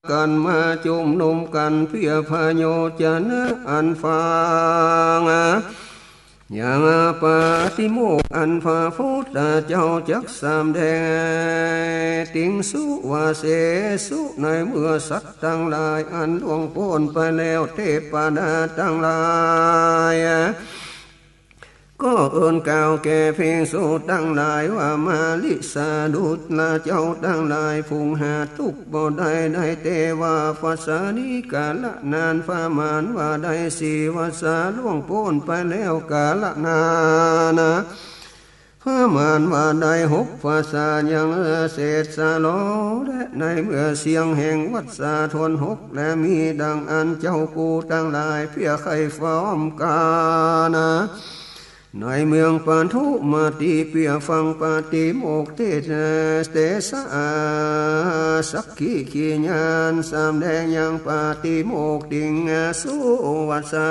กันมาจุมนุมกันเพื่อพโยชนะอันฟังอย่างปาติโมกอันพาพุทธเจ้าจักสามแดงติงสุวาเสสุในเมื่อสัตว์ทั้งหลายอันล่วงพ้นไปแล้วเทพดาทั้งหลายก็เอิ้นกล่าวแก่เพียงสูตั้งหลายว่ามาลิสาดุจลาเจ้าตั้งหลายพุงหาทุกบ่ได้ได้เตว่าภาษานิกาละนานฟามานว่าได้สีวาสาล่วงพ้นไปแล้วกาละนานะพามานว่าได้หกภาษายังเศษสาโลและในเมื่อเสียงแห่งวัดสาทนหกและมีดังอันเจ้ากูตั้งหลายเพียไขฟ้อมกานะในเมืองปานทุมาตีเปียฟังปาติโมกเทเตสาสักขีขีญาณสามแดงยังปาติโมกติงสุวัสสา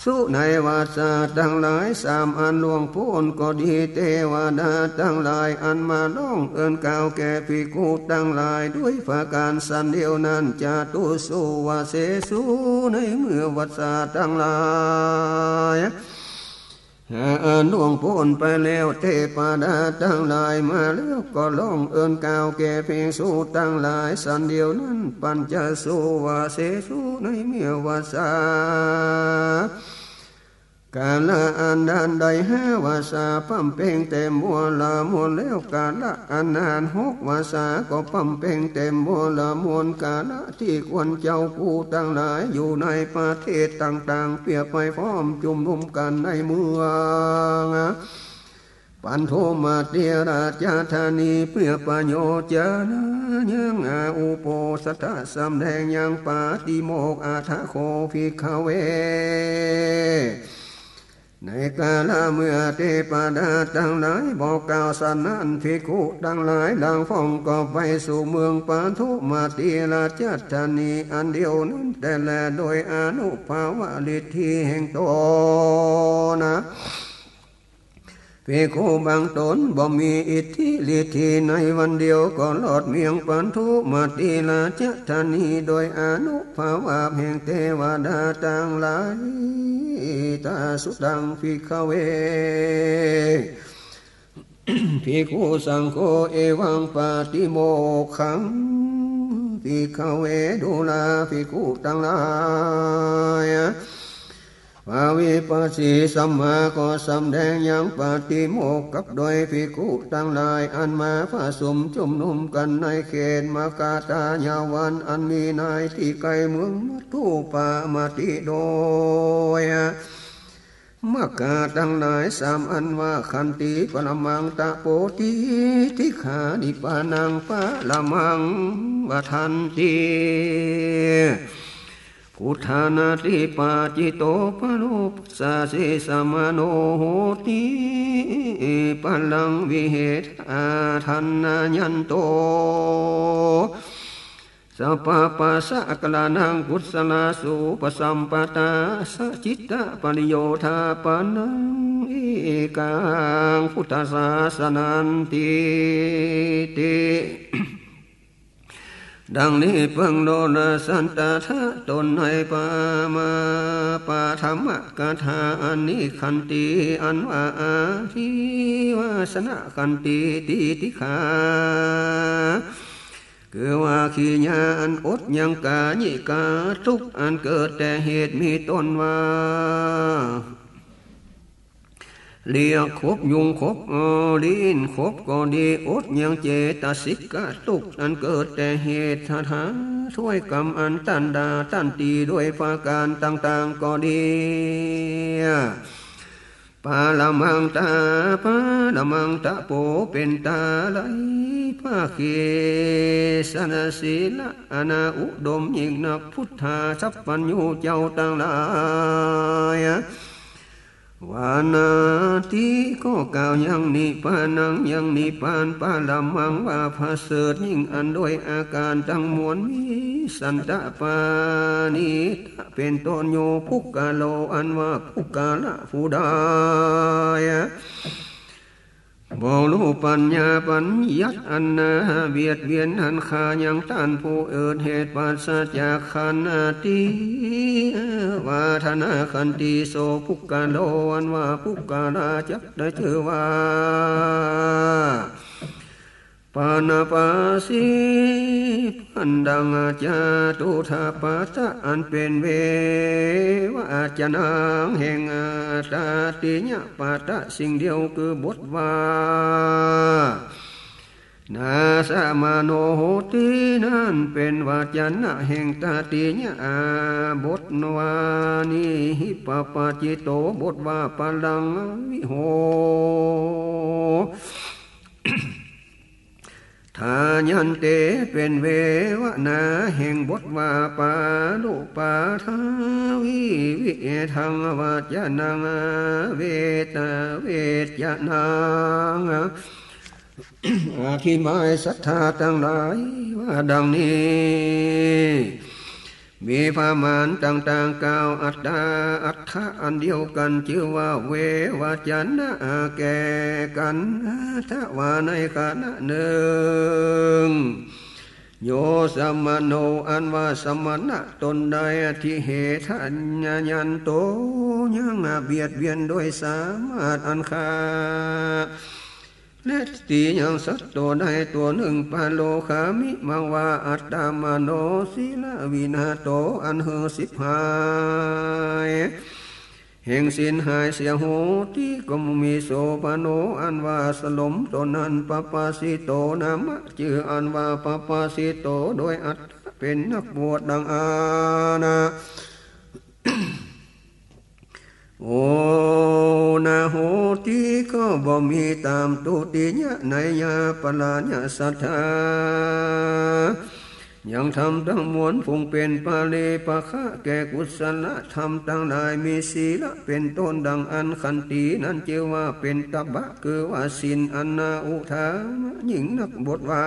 สุในวาสาทั้งหลายสามอันล่วงพ้นก็ดีเทวดาทั้งหลายอันมาล่องเอิ้นกล่าวแก่ภิกขุทั้งหลายด้วยภาการสันเดียวนั้นจะตุสุวาเสสุในเมื่อวัสสาทั้งหลายล่วงพ้นไปแล้วเทพดาทั้งหลายมาแล้วก็ล่องเอิ้นกล่าวแก่ภิกษุทั้งหลายสันเดียวนั้นปัญจสุวาเสสุในเมื่อวัสสากาละอันดานใดห้าวาสาปั๊มเพ่งเต็มบัวละมวลแล้วกาละอันนานหกวาสาก็ปั๊มเพ่งเต็มบัวละมวลกาละที่ควรเจ้าผู้ตั้งหลายอยู่ในประเทศต่างๆเปียไปพร้อมจุมนุมกันในเมืองปันโทมาเตียราชธานีเพื่อประโยชน์เจนะยังอุโปสัทสำแดงยังปาติโมกอาทะโคภิกขเวในกาลเมื่อเทพดาทั้งหลายบอกกล่าวสนันภิกขุทั้งหลายดังฟ้องก็ไปสู่เมืองปานทุมาตีราชธานีอันเดียวนั้นแต่แลโดยอนุภาวะฤทธิแห่งตนนะภิกขุบางตนบ่มีอิทธิฤทธิในวันเดียวก็หลอดเมียงปานทุมาตีราชธานีโดยอนุภาวะแห่งเทวดาทั้งหลายตาสุดังภิกขเวภิกขุสังโฆเอวังปาติโมกขังภิกขเวดูลาภิกขุทั้งหลายภาวิปัสสีสัมมาก็สำแดงยังปาติโมกกับโดยภิกขุทั้งหลายอันมาผสมจุมนุมกันในเขตมกาตายาวันอันมีนายที่ไกลเมืองมัทธุปามาติโดยมกาทั้งหลายสามอันว่าขันติปรมังตะโปติทิขานิปานังปะละมังวทันติพุทธานาติปาจิโตปโลปัสสะเสสมโนโหติปัลลังวิเหตอาทันนายันโตสัพพะปัสสะกลานังกุศลาสุปสัมปตาสัจิตตปริโยธาปนังเอกังพุทธศาสนันติติดังนี้เพิ่งโลนสันตถะตนให้ปามาปาธรรมกถาอันนี้ขันติอันว่าอาทิวาสนะขันติติติขาคือว่าขีญาอันอดยังกาญิกาทุกอันเกิดแต่เหตุมีต้นว่าเลียคบยุงคบลิ้นคบก็ดีอดยังเจตสิกะทุกอันเกิดแต่เหตุทาช่วยกรรมอันตันดาตันตีด้วยภาการต่างๆก็ดีปาละมังตาปาละมังตะโปเป็นตาไหลภาเกสนาศีละอนาอุดมยิ่งนักพุทธาสัพพัญญูเจ้าต่างหลายวานาทิก็กล่าวยังนิพพานังยังนิพพานปาละมังว่าพระเสริฐยิ่งอันโดยอาการทั้งมวลมีสันตปานิเป็นต้นโยภุกกาโลอันว่าภุกกาละผู้ใด บ่รู้ปัญญาปัญญัติอันนาเบียดเบียนหันขายังต้านผู้อื่นเหตุปัสสะจากขันติวาทนาขันติโสภุกกะโลวันว่าภุกกะลาจักได้ชื่อว่าปานาปาสีพันดังจาตุธาปัสสะอันเป็นเววาจนางแห่งตาติญะปัตตะสิ่งเดียวคือบทว่านาสมาโนโหตินั้นเป็นวาจนะแห่งตาติญะบทวานิหิปปาจิโตบทว่าปลังวิโหทายันเตเป็นเววนาแห่งบทว่าปาลุปาทาวิวิทังวัจนังเวตเวจนังอธิบายศรัทธาทั้งหลายว่าดังนี้มีพามานต่างๆกล่าวอัตตาอัตถะอันเดียวกันชื่อว่าเววาจนะแก่กันถ้าว่าในขณะหนึ่งโยสมโนอันว่าสมณะตนใดที่เหตุยันโตยังเบียดเบียนโดยสามารถอันคาและตียังสัตว์ตัวใดตัวหนึ่งปาโลคามิมังว่าอัตตามโนศีลวินาโตอันเฮสิบหายแห่งสินหายเสียโหติก็มีโสปโนอันว่าสลมตนนั้นปปาสิโตนามะชื่ออันว่าปปาสิโตโดยอัตเป็นนักบวชดังอานาโอนาโหติก็บ่มีตามตุติยะในยาปลาญะสัทธายังทำทั้งมวลคงเป็นปาเลปะคะแก่กุศลธรรมทั้งหลายมีศีลเป็นต้นดังอันขันตินั้นเจว่าเป็นตบะคือว่าศีลอันนาอุทามหญิงนักบทว่า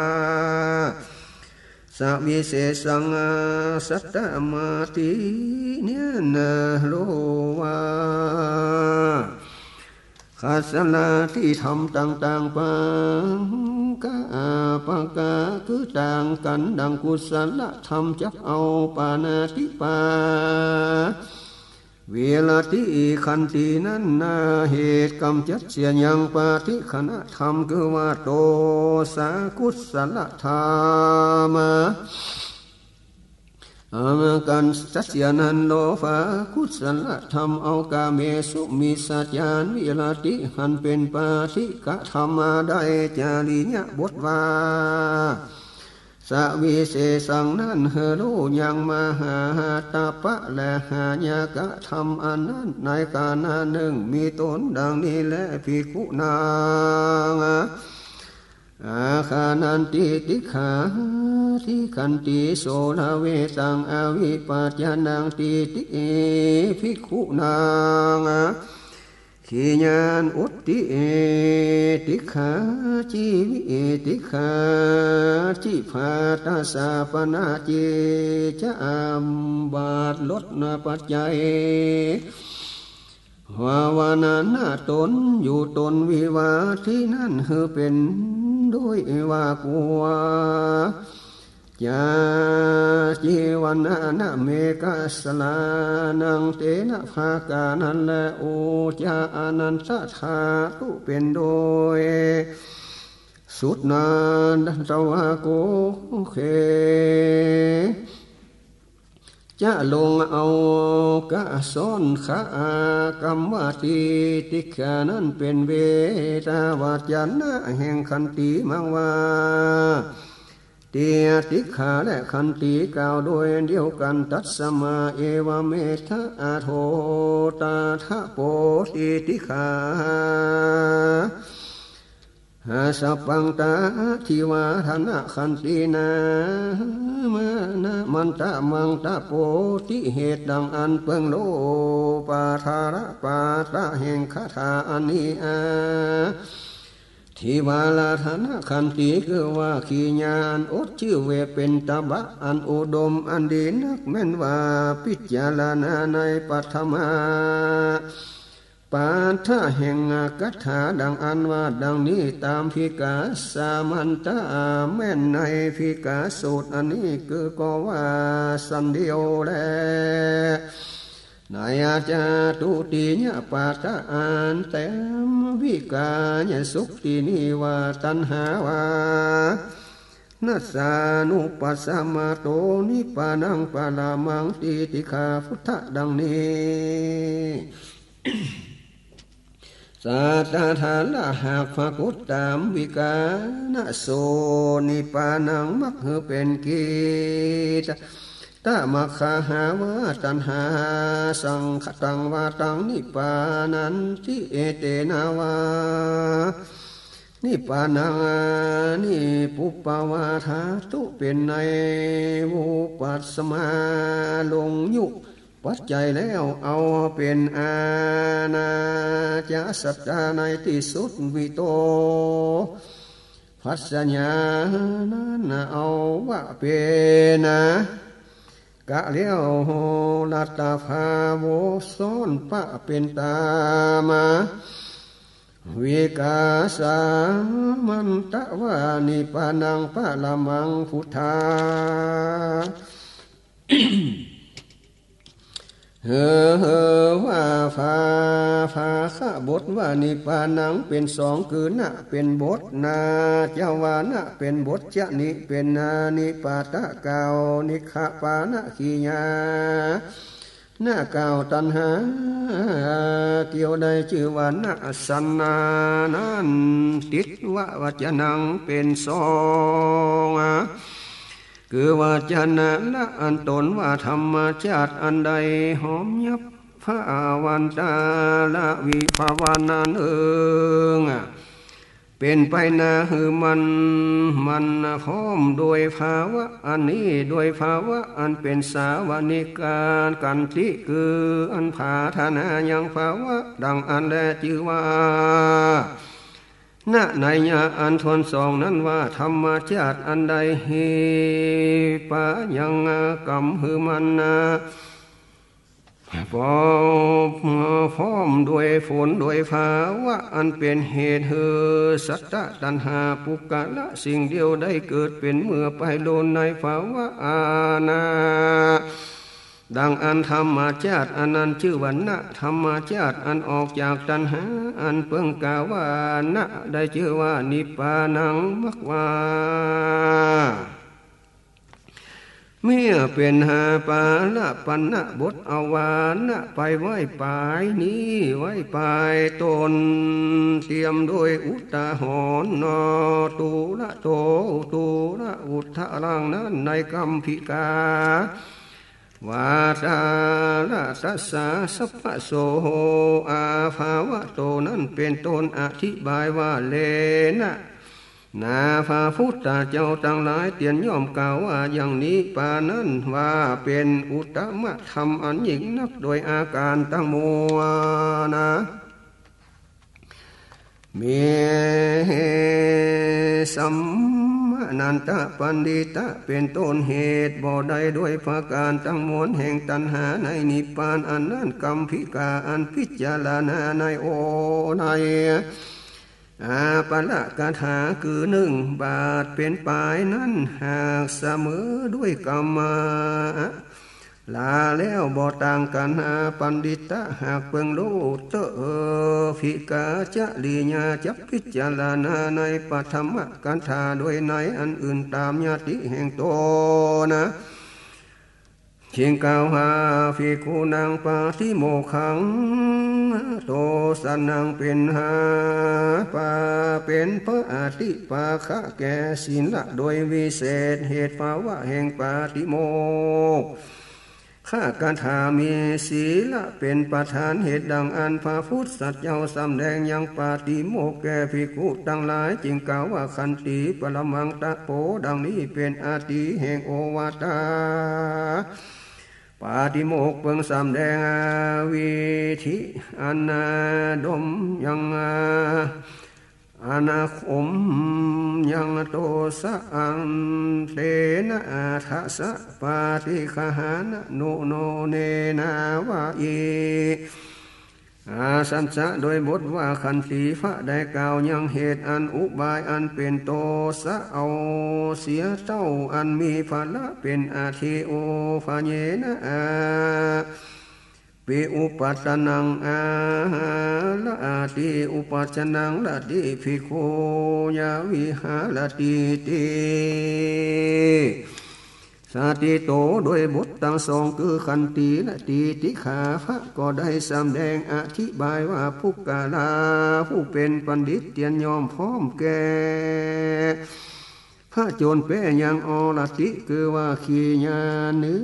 สาวิเศษังสัตตมาติเนนะโลวาขัสลาที่ทำต่างๆปังกาปังกาคือต่างกันดังกุศลธรรมจักเอาปานาติปาเวลาที่ขันตินั้นนาเหตุกำจัดเสียยังปาทิขณะธรรมคือว่าโตสากุศลธรรมกันสัจญานันโลภากุศลธรรมเอากาเมสุมิสัจญานวิลาติหันเป็นปาทิกะธรรมได้จาริญะบทว่าสวิเศสังนั้นเฮโลยังมหาตาปะและหายากะธรรมอันนั้นในกาลหนึ่งมีตนดังนี้และภิกขุนางอาคานันติติขาทิขันติโสลาเวสังอวิปัจจานังติติภิกขุนางขีญาณอุตติติขาจิวิติขาจิภาตาสาปนาจิจะอัมบาทลดนาปัจจัยภาวนาหน้าตนอยู่ตนวิวาที่นั่นคือเป็นด้วยว่ากัวจาจีวันนะเมกะสลานังเตนะภากานันและโอจาอนันตธาตุเป็นโดยสุดนานตวะโกเคจะลงเอากะซ้อนขากรรมวาติติกานั้นเป็นเวทาวาจนะแห่งขันติมังวาเตียติขาและขันติกล่าวโดยเดียวกันตัสมาเอวเมทะอาโทตาทะโปติติขาหาสัพพังตาทิวาธนะขันตินามานะมันตะมังตะโปติเหตุดังอันเปิงโลปาทาระปาตะแห่งคาถาอันนี้ทิวาลาธนะขันติคือว่าขีญาณอดชื่อเวเป็นตบะอันอุดมอันดีนักแม้นว่าพิจารณาในปัทมาป ปาทะแห่งกัถาดังอันว่าดังนี้ตามพิกาสามันตะแม่นในพิกาสูตรอันนี้คือก็ว่าสันเดียวแลนายอาจาตุติญะปาทะอันเต็มวิกาญสุขตินิวาตันหาวานัสสานุปัสสมาโตนิปานังปาลามังติติขาพุทธดังนี้สาตถาละหากภกุตตามวิกาณโสนิปานังมักเหเป็นกิจตามคาหาวาตันหาสังขตังวาตังนิปานันติเอเตนาวานิปานังนิปุปปาวาทาตุเป็นในวุปัสสมาลงยุปัจจัยแล้วเอาเป็นอาณาจะสัจจาในที่สุดวิโตพัสญานั้นเอาว่าเป็นกะเลี้ยวลัตตาภาโวซ้อนปะเป็นตามาวิกาสามันตะวานิปานังปะละมังพุทธาว่าฟาขะบทว่านิปานังเป็นสองคือนะเป็นบทนาเจ้าวานะเป็นบทจะนิเป็นนานิปาตะเกานิขะปานะขีญาหน้าเก่าตัณหาเกี่ยวใดชื่อว่านะสันนานั้นติดว่าวัจนังเป็นสองคือว่าจนะละอันตนว่าธรรมชาติอันใดหอมยับภาวันตาละวิภาวานาเอิงเป็นไปนาหือมันพร้อมโดยภาวะอันนี้โดยภาวะอันเป็นสาวนิการกันติคืออันภาธนายังภาวะดังอันแลชื่อว่าณในญาอันทนสองนั้นว่าธรรมชาติอันใดเหปะยังกรรมหือมันพร้อมด้วยฝนด้วยภาวะอันเป็นเหตุหือสัตตะตัณหาปุกะละสิ่งเดียวได้เกิดเป็นเมื่อไปโลนในภาวะอาณาดังอันธรรมชาติอันนั้นชื่อวันนะธรรมชาติอันออกจากตัณหาอันเพิ่งกล่าวว่านะได้ชื่อว่านิพพานังมักวาเมื่อเป็นหาปาละปันนะบทเอาวานะไปไว้ปลายนี้ไว้ปลายตนเตรียมโดยอุตตาหอนนอตูละโตตูละอุทธะลังนั้นในกัมพิกาวาตาละตัสสะสัพพโสอาภาวะโตนั้นเป็นต้นอธิบายว่าเลนะนาพระพุทธเจ้าทั้งหลายเตียนย่อมกล่าวว่าอย่างนี้ปานั้นว่าเป็นอุตตมธรรมอันยิ่งนักโดยอาการตั้งมวลเมสัมนันตะปันดิตะเป็นต้นเหตุบ่ได้ด้วยภาการทั้งมวลแห่งตัณหาในนิพพานอันนั้นกัมพิกาอันพิจารณาในโอในอาปะละกถาคือหนึ่งบาทเป็นปลายนั้นหากเสมอด้วยกรรมลาแล้วบ่ต่างกันปันดิตะหากเพิ่งรู้เตภิกาจะลีญาจับพิจารณาในปัทมกันธาโดยในอันอื่นตามญาติแห่งโตนะเชียงกาวหาภิกขุนังปาทิโมขังโตสันนังเป็นหาปาเป็นพระอาทิปาคะแก่ศีลละโดยวิเศษเหตุภาวะแห่งปาทิโมกข้าการถามีศีลเป็นประธานเหตุดังอันพระพุทธสัจเจ้าสำแดงยังปาติโมกแก่ภิกขุทั้งหลายจึงกล่าวว่าขันติปรมังตะโปดังนี้เป็นอาทิแห่งโอวาทปาติโมกข์เพิ่งสำแดงวิธีอนาดมยังอนาคมยังโตสะอันเตนะทัสสะปาติคหานะโนโนเนนาวะอิ อาสัญจะโดยบทว่าขันติพระได้กล่าวยังเหตุอันอุบายอันเป็นโตสะเอาเสียเจ้าอันมีภาละเป็นอาทิโอภาเยนะปิอุปัฏนังอาละอาติอุปัจนังละติภิกขุยาวิหารติติสาติโตโดยบททั้งสองคือขันติและติติขาพระก็ได้แสดงอธิบายว่าผู้กาลาผู้เป็นปัณฑิตเตียนยอมพร้อมแก่พระโจรเป้ยังอรติคือว่าขีญาเนื้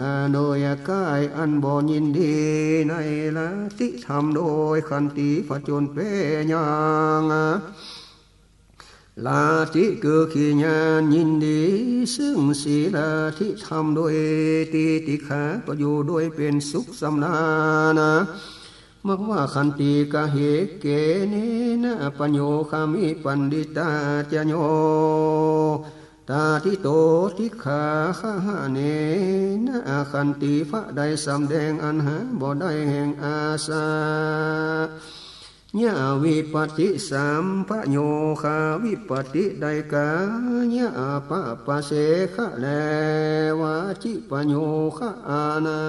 อโดยกายอันบ่ยินดีในละติธรรมโดยขันติพระโจรเป้ยังลาติคือขีญายินดีซึ่งศีลาที่ทำโดยติติขาก็อยู่โดยเป็นสุขสำราญมักว่าขันติกะเหเกเนนะปัญโยคามิปันดิตาจโยตาทิโตทิขาขะหะเนนะขันติพระใดสำแดงอันหาบ่ได้แห่งอาสายะวิปติสัมปโยคาวิปติใดกายะปะปะเสขะแลวาจิปโยคะอานา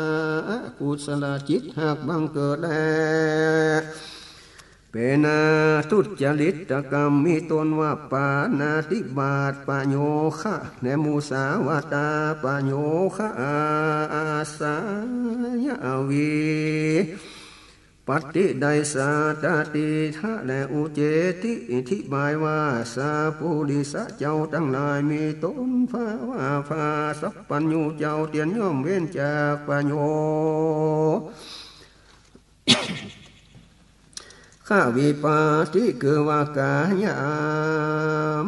กุศลจิตหากบังเกิดแลเป็นทุจริตกรรมมีตนว่าปานาติบาตปโยคะในมุสาวาตาปโยคะอาสายะวีปฏิไดสาตติทะและอุเจติอิทิบายว่าสาปุริสะเจ้าทั้งหลายมีตนภาวะภาสัพปัญญูเจ้าเตียนย่อมเว้นจากปัญโยข้าวิปาติคือว่ากายา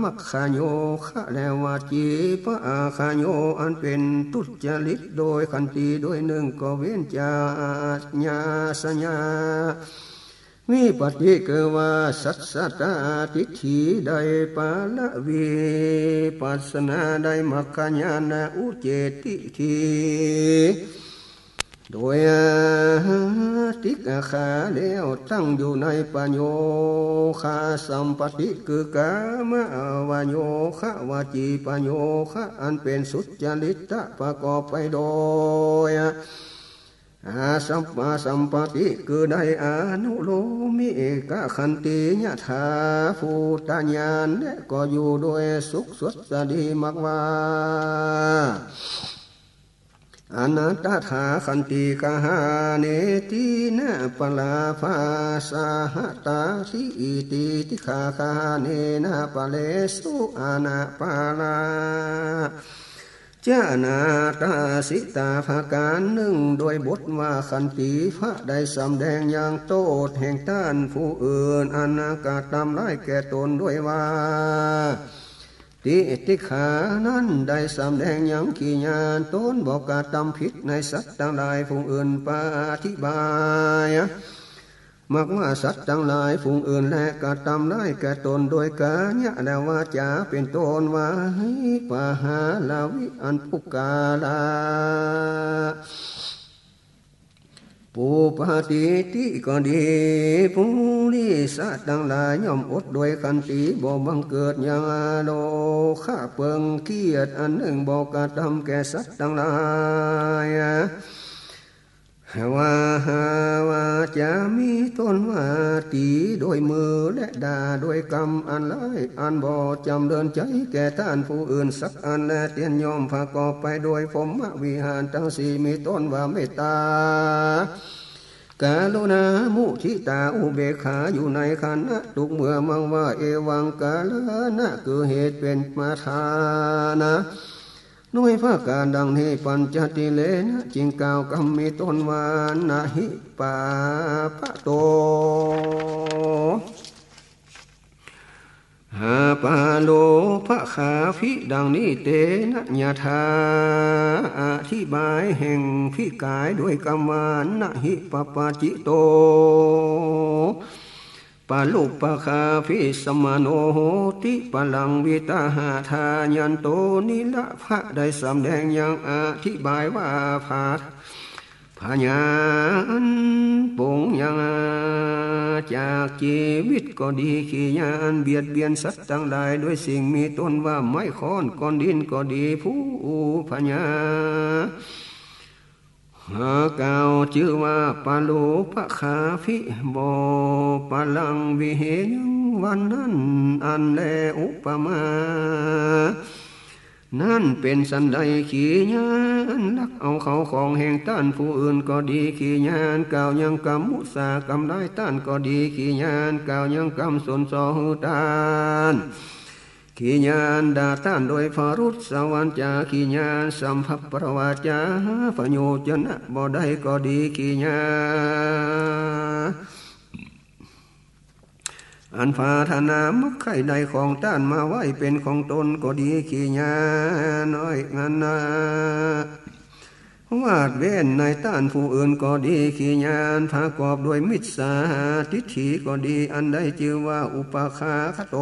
มัคคโยคะและวาจีปะอาคโยอันเป็นทุจริตโดยขันติโดยหนึ่งก็เว้นจากญาสัญญาวิปติคือว่าสัสสตทิฏฐิใดปาละวิปัสสนาใดมัคคญาณอุเจติทีโดยติกาขาแล้วตั้งอยู่ในปัญโยคาสัมปติคือกามวโยคะวาจีปัญโยคะอันเป็นสุจริตประกอบไปโดยอาสัมปติคือได้อนุโลมิกะขันติญาถาภูตญาณก็อยู่โดยสุขสุดดีมากว่าอนัตถาขันติกหาเนตินะปลาภาสาหตาสิอิติติขาคาเนนะปะเลสุอานาปาลาเจนาตาสิตาภาการหนึ่งโดยบทว่าขันติพระได้สำแดงอย่างโตดแห่งต้านผู้อื่นอนาคาตามไล่แก่ตนด้วยว่าติติขานั้นได้สำแดงอย่างขีญาณตนบอกกาตำผิดในสัตว์ทั้งหลายผู้อื่นปาอธิบายมักว่าสัตว์ทั้งหลายผู้อื่นและกาตำได้แก่ตนโดยกาญะและวาจาเป็นตนว่าให้ปะหาลาวิอันปุกาลาปูปาติติก็ดีผู้ลิสัตว์ทั้งหลายย่อมอดโดยขันติบ่บังเกิดอย่างโลข้าเปิงเกียรติอันหนึ่งบอกกระทำแก่สัตว์ทั้งหลายว่าจะมีต้นว่าตีโดยมือและด่าโดยกรรมอันร้ายอันบ่จำเดินใจแก่ท่านผู้อื่นสักอันและเตียนยอมประกอบไปโดยพรหมวิหารทั้งสี่มีต้นว่าเมตตากาลุณามุทิตาอุเบกขาอยู่ในขันธ์ทุกเมื่อมังว่าเอวังกาลนะคือเหตุเป็นมาทานะด้วยพระการดังนี้ปัญจติเลนะจึงกล่าวกรรมมีต้นวานาหิปาปะโตหาปาโลภะขาภิดังนี้เตนะญาธาอธิบายแห่งพิกายด้วยกรรมวานะหิปปาจิโตปาลุปะคาภิสมโนโหติปะลังวิตาหาทายันโตนิละพระได้สำแดงอย่างอธิบายว่าภ พญานปงยังจากชีวิตก็ดีขี้ยานเบียดเบียนสัตว์ทั้งหลายด้วยสิ่งมีต้นว่าไม้ค้อนก้อนดินก็ดีผู้พญาเก่าชื่อว่าปาโลภคาภิโบปาลังวิเหยังวันนั้นอันแลอุปมานั่นเป็นสันใดขี้ยานลักเอาเขาของแห่งต้านผู้อื่นก็ดีขี้ยานกล่าวยังกรรมมุสากรรมได้ต้านก็ดีขี้ยานกล่าวยังกรรมสนสอหือต้านขี้ยานด่าต้านโดยฟารุษสวรรค์จาขี้ยานสัมภปรวาจาปโยชนะบ่ได้ก็ดีขี้ยานอันพาธนามักไข่ใดของต้านมาไว้เป็นของตนก็ดีขี้ยาน้อยงันนาวาดเว้นในต้านผู้อื่นก็ดีขี้ยานประกอบด้วยมิจฉาทิฏฐิก็ดีอันใดชื่อว่าอุปาคาคโต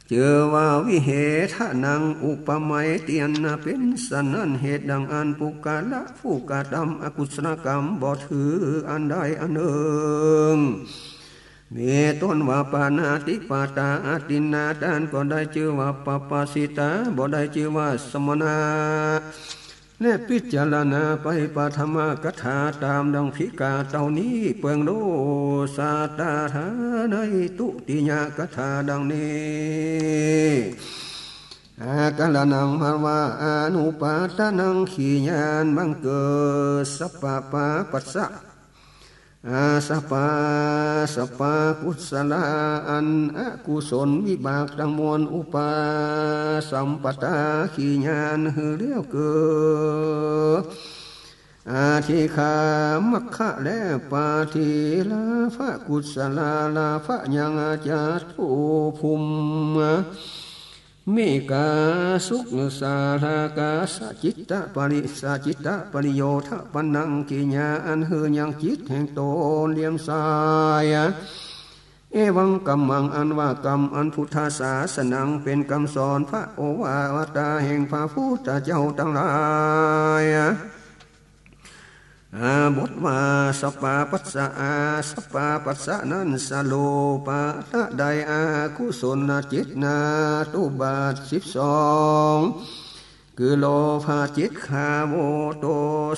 เจอว่าวิเหทะนังอุปไมยเตียนเป็นสนันเหตุดังอันปุกาละผู้กาดำอกุศลกรรมบ่ถืออันใดอันหนึ่งมีต้นว่าปานาติปาตาอาตินาดานก็ได้ชื่อว่าปปาสิตาบ่ได้ชื่อว่าสมณะและพิจารณาไปปฐมกถาตามดังพิกาเต่านี้เปลืองโลสาตาธาในตุติยกถาดังนี้อากาลนังภาวะอนุปาทานังขีญาณบังเกิดสัพพะปาปัสสะสัพพะกุศลอันอกุศลวิบากทั้งมวลอุปาสัมปตาขีญาณหือเลี้ยวเกิดอาทิคามัคคะและปาทิลาภะกุศลาลาภะยังอาจาตุภูมิเมกาสุขสาธากาสจิตตะปริสจิตตะปริโยทะปนังกิญญาอันเฮือยังจิตแห่งตนเลี่ยมสายเอวังกัมมังอันว่ากรรมอันพุทธศาสนังเป็นคำสอนพระโอวาทแห่งพระพุทธเจ้าทั้งหลายบทว่าสัพพะปัสสะสัพพะปัสสะนั้นสโลปะทะใดอากุศลจิตนาตุบาท12คือโลภะจิตขาโมโต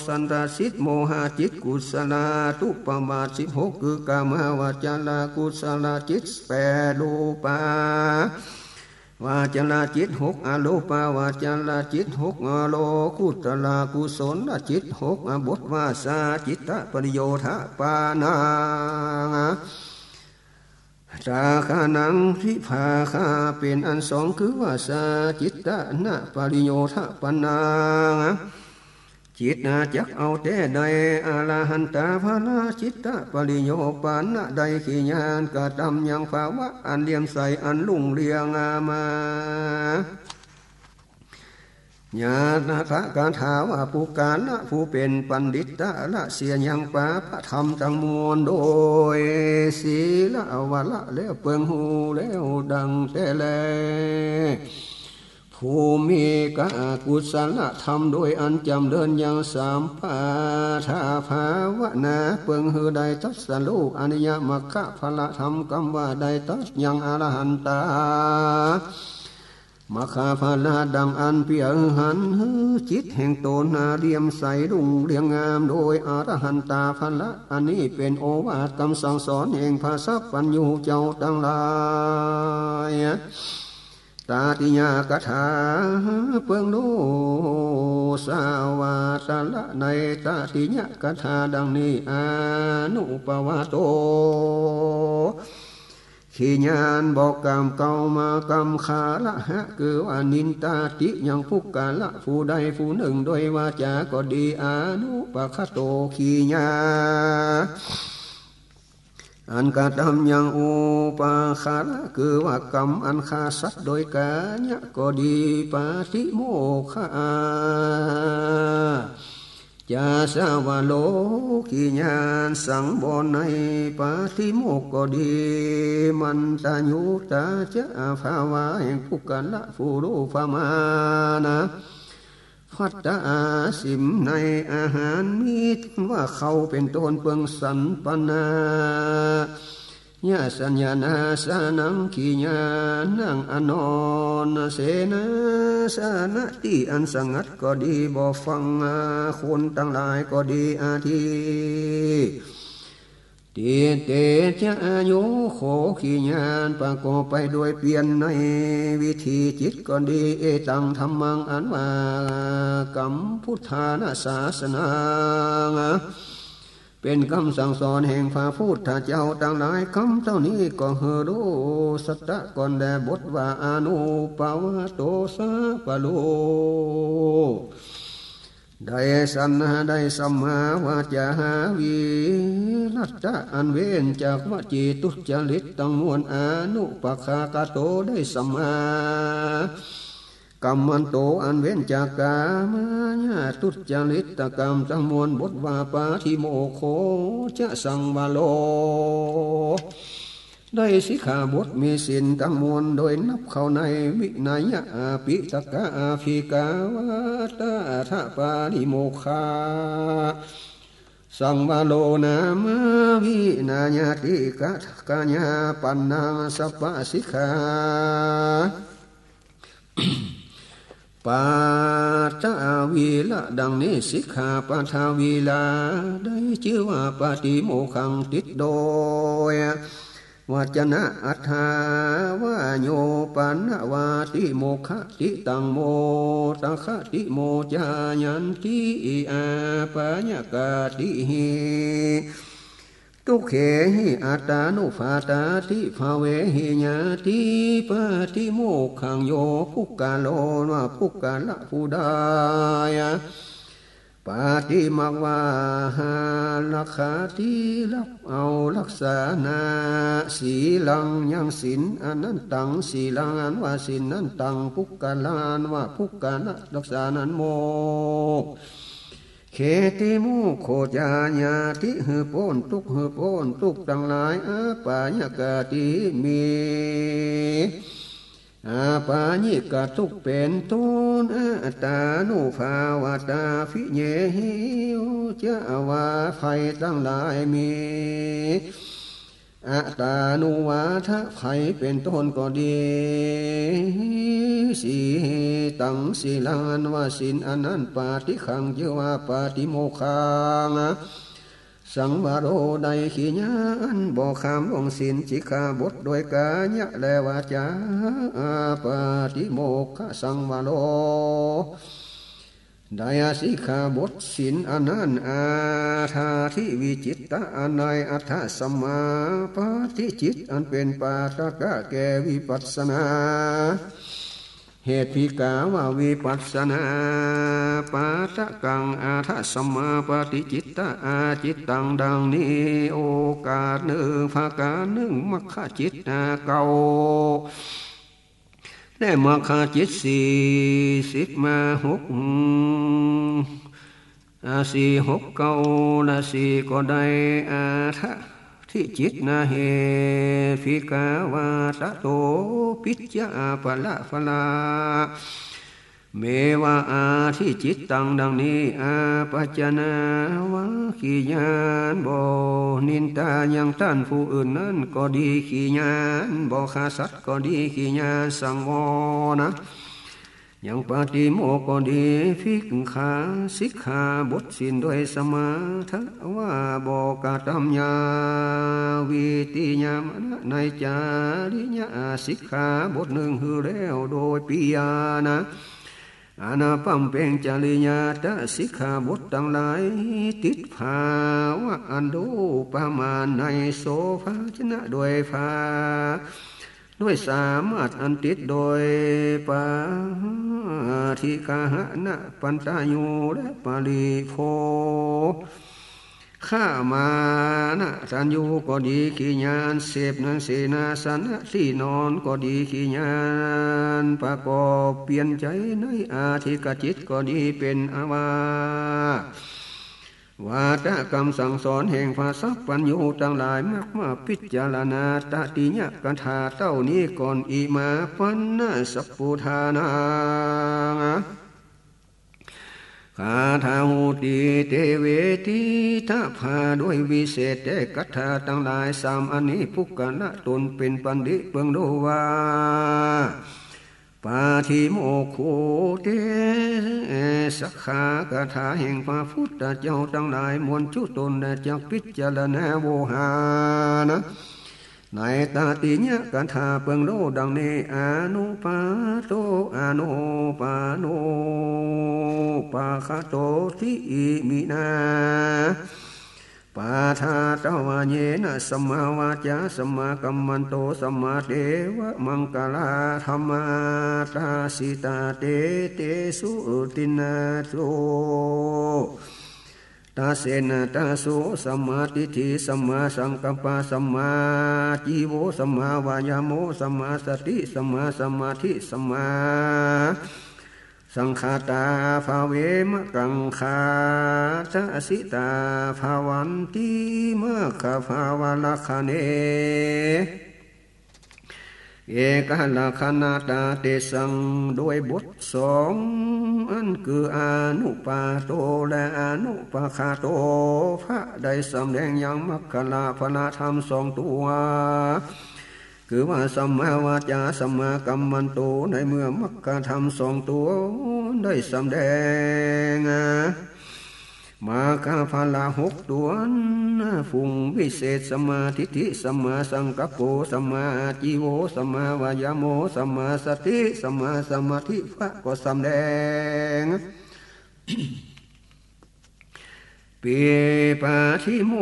สันตสิทโมหะจิตกุศลาตุปบาท16คือกามาวาจารากุศลจิต8รูปาวาจาราจิต6อโลปาวาจาราจิต6อโลกุตลากุศลจิต6บทวาสาจิตตปริโยทะปานังสาขานังทิภาคาเป็นอันสองคือวาสาจิตตนะปริโยทะปานังจิตนาจักเอาแต่ใดอรหันตาภาลาจิตตะปริโยปานะใดขีญาณกะทำยังภาวะอันเลี่ยมใสอันลุ่งเรียงมาญาณพระการถาว่าผู้การละผู้เป็นปัณฑิตละเสียยังปาพระธรรมทั้งมวลโดยศีลวะละแล้วเปิงหูแล้วดังแต่แลผู้มีกะกุศลธรรมโดยอันจำเดินยังสามปาทาภาวนาเปิงหือใดตัสโลอนิยมัคคะพละธรรมกำว่าใดตัสยังอรหันตามัคคะพละดังอันเปียหันจิตแห่งตนนาเรียมใสรุ่งเรียงงามโดยอรหันตาพละอันนี้เป็นโอวาทคำสั่งสอนแห่งภาษาปัญญูเจ้าทั้งหลายตาติญากถาเปิงโลสาวาสละในตาติญากถาดังนี้อนุปวาโตขีญาณบอกกรรมเก่ามากรรมขาละหะคือว่านินตาติยังพุกกาละผู้ใดผู้หนึ่งโดยวาจาก็ดีอนุปคโตขีญาอันกระทำยังอุปาคาระคือว่ากรรมอันฆ่าสัตว์โดยกาญะก็ดีปาติโมฆะจาสาวโลกิญาณสังบอนในปาติโมกก็ดีมันตายุตาจะภาวะแห่งผู้กันละผู้รู้พามานะ พัตตาสิมในอาหารมีว่าเขาเป็นต้นเปิงสันปนาญาสัญญานาสานังขีญานังอนอนเสนาสานะที่อันสงัดก็ดีบ่ฟังคนทั้งหลายก็ดีอาทีเตเตจะอายุโขขีญาณประกอบไปด้วยเปลี่ยนในวิธีจิตก็ดีเอตังธรรมังอันว่ากัมพุทธานาศาสนาเป็นคำสั่งสอนแห่งพระพุทธเจ้าต่างหลายคำเท่านี้ก็เฮโรสัตตะก่อนแด่บทว่าอนุปาวะโตสะปะโลได้สันนาได้สัมมาวาจาวิรัตตะอันเว้นจากวจีทุจริตตั้งมวลอนุปคากโตได้สัมมากรรมันโตอันเว้นจากกามญาทุจริตกรรมทั้งมวลบทว่าปาทิโมโคจะสังวาโลได้สิกขาบทมีศีลทั้งมวลโดยนับเข้าในวินัยอาปิตกะอาภิกาวาตาทะปานิโมคาสังวาโลนามวินาญาติกะกัญญาปันนังสัพพสิกขาปาทาวีละดังนี้สิกขาปาทาวีลาได้ชื่อว่าปาติโมขังติดโดยวจนะอัฏฐาวาโยปันนวาติโมขติตังโมตังคติโมจายันติอาปัญญกาติหิทุกเขหิอัตตานุภาตาติภาเวหิญาติปาติโมขังโยภุกกาโลวะภุกกาละผู้ใดปาติมักว่าลักขาติรับเอาลักษณะสีลังยังสินอันนั้นตังสีลังอันว่าสินนั้นตังภุกกาลานว่าภุกกาละลักษณะโมเขติมุโคจาญาติหือโปนทุกทั้งหลายอาปายกาติมีอาปาญิกะทุกเป็นต้นอัตตานุภาวตาฟิเยหิวจะวาไฟทั้งหลายมีอัตตานุวาทะไฟเป็นต้นก็ดีสีตังสีลังอันว่าสินอันนั้นปาติขังเจว่าปาติโมขังสังวาโรใดขีญาอันบ่คำองสินจิกาบทโดยกายะและวาจาปาติโมขสังวาโรได้สิกขาบทสินอันนั้นอาธาทิวิจิตตะอันในอัฏฐสัมมาปาติจิตอันเป็นปาตกะแก่วิปัสสนาเหตุพิกาว่าวิปัสสนาปาตกังอาทัสมมาปฏิจิตตาอาจิตตังดังนี้โอกาสหนึ่งภาการหนึ่งมัคคจิตเก่าได้มัคคจิต40มา6 4 6 9ละ4ก็ได้อาทัที่จิตนาเหฟิกาวาตโตปิจจาปะละฟลาเมวะอาที่จิตตังดังนี้อาปัจจนาวะขีญาณบ่นินตายังท่านผู้อื่นนั้นก็ดีขีญาณบ่ฆ่าสัตว์ก็ดีขีญาณสังวรนะยังปฏิโมกข์ก็ดีฟิกขาสิกขาบทสินด้วยสมาทะว่าบอกกตมยาวิติยามในจาริยาสิกขาบทหนึ่งหือแล้วโดยปิยานะอานาปัมเปงจาริยาตสิกขาบททั้งหลายติดภาวะอันโดประมาณในโสภาชนะโดยภาด้วยสามารถอันติดโดยปาทิกาหะนะปัญตายุและปาลิโภข้ามานะสัญญูก็ดีขีญาณเสพนังเสนาสนะที่นอนก็ดีขีญาณประกอบเปลี่ยนใจในอาทิกจิตก็ดีเป็นอาวาวาทกรรมสั่งสอนแห่งภาษาปัญญูทั้งหลายมักมาพิจารณาตติญะกันธาเต้านี้ก่อนอิมาปันนะสัพพุทานัง คาถาหูติเตเวทิทัพาด้วยวิเศษแต่กัทธาทั้งหลายสามอันนี้พุกกะนะตนเป็นปันดิเปิงโดวาปาทิโมโคเตสักขากถาแห่งพระพุทธเจ้าทั้งหลายมวลชุตนจากพิจารณาโวหานะในตาติญะกถาเปิงโลดังนี้อนุปาโตอนุปาโนปาคาโตทิอิมินาปาทาตวะเยนะสัมมาวาจาสัมมากัมมันโตสัมมาเทวะมังคลาธรรมาตาสิตาเตเตสุตินาโสตาเสนะตาโสสัมมาทิฏฐิสัมมาสังกัปปะสัมมาจีโวสัมมาวายาโมสัมมาสติสัมมาสมาธิสัมมาสังฆาตาภาเวมะกังคาทะสิตาภาวันติมะขะภาวะลัคคะเนเอกลักขณาตาเตสังโดยบทสองอันคืออนุปาโตและอนุปาคาโตพระได้สำแดงยังมัคคลาภณธรรมสองตัวคือว่าสัมมาวาจาสัมมากัมมันโตในเมื่อมัคคธรรมสองตัวได้สำแดงมาคาภาลาหกตัวฝุ่งวิเศษสัมมาทิฏฐิสัมมาสังกัปโปสัมมาจีโวสัมมาวายาโมสัมมาสติสัมมาสมาธิพระก็สำแดงปีปาทิโม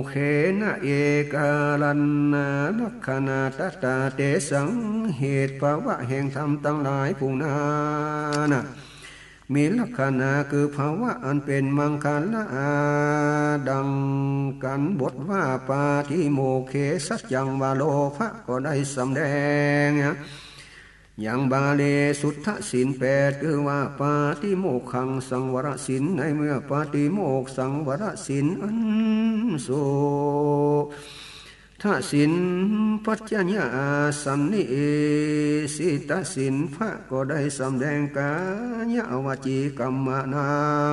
เขนะเอกาลันนาลักขณาตตาเตสังเหตุภาวะแห่งธรรมทั้งหลายผู้นั้นมีลักษณะคือภาวะอันเป็นมังคลาดังกันบทว่าปาทิโมเขสัจจังวาโลภะก็ได้สำแดงอย่างบาลีสุทธศีล8คือว่าปาติโมกขังสังวรศีลในเมื่อปาติโมกสังวรศีลอันสุถ้าศีลปัจจญาสันนิสิตศีลพระก็ได้สำแดงกายาวจีกรรมนา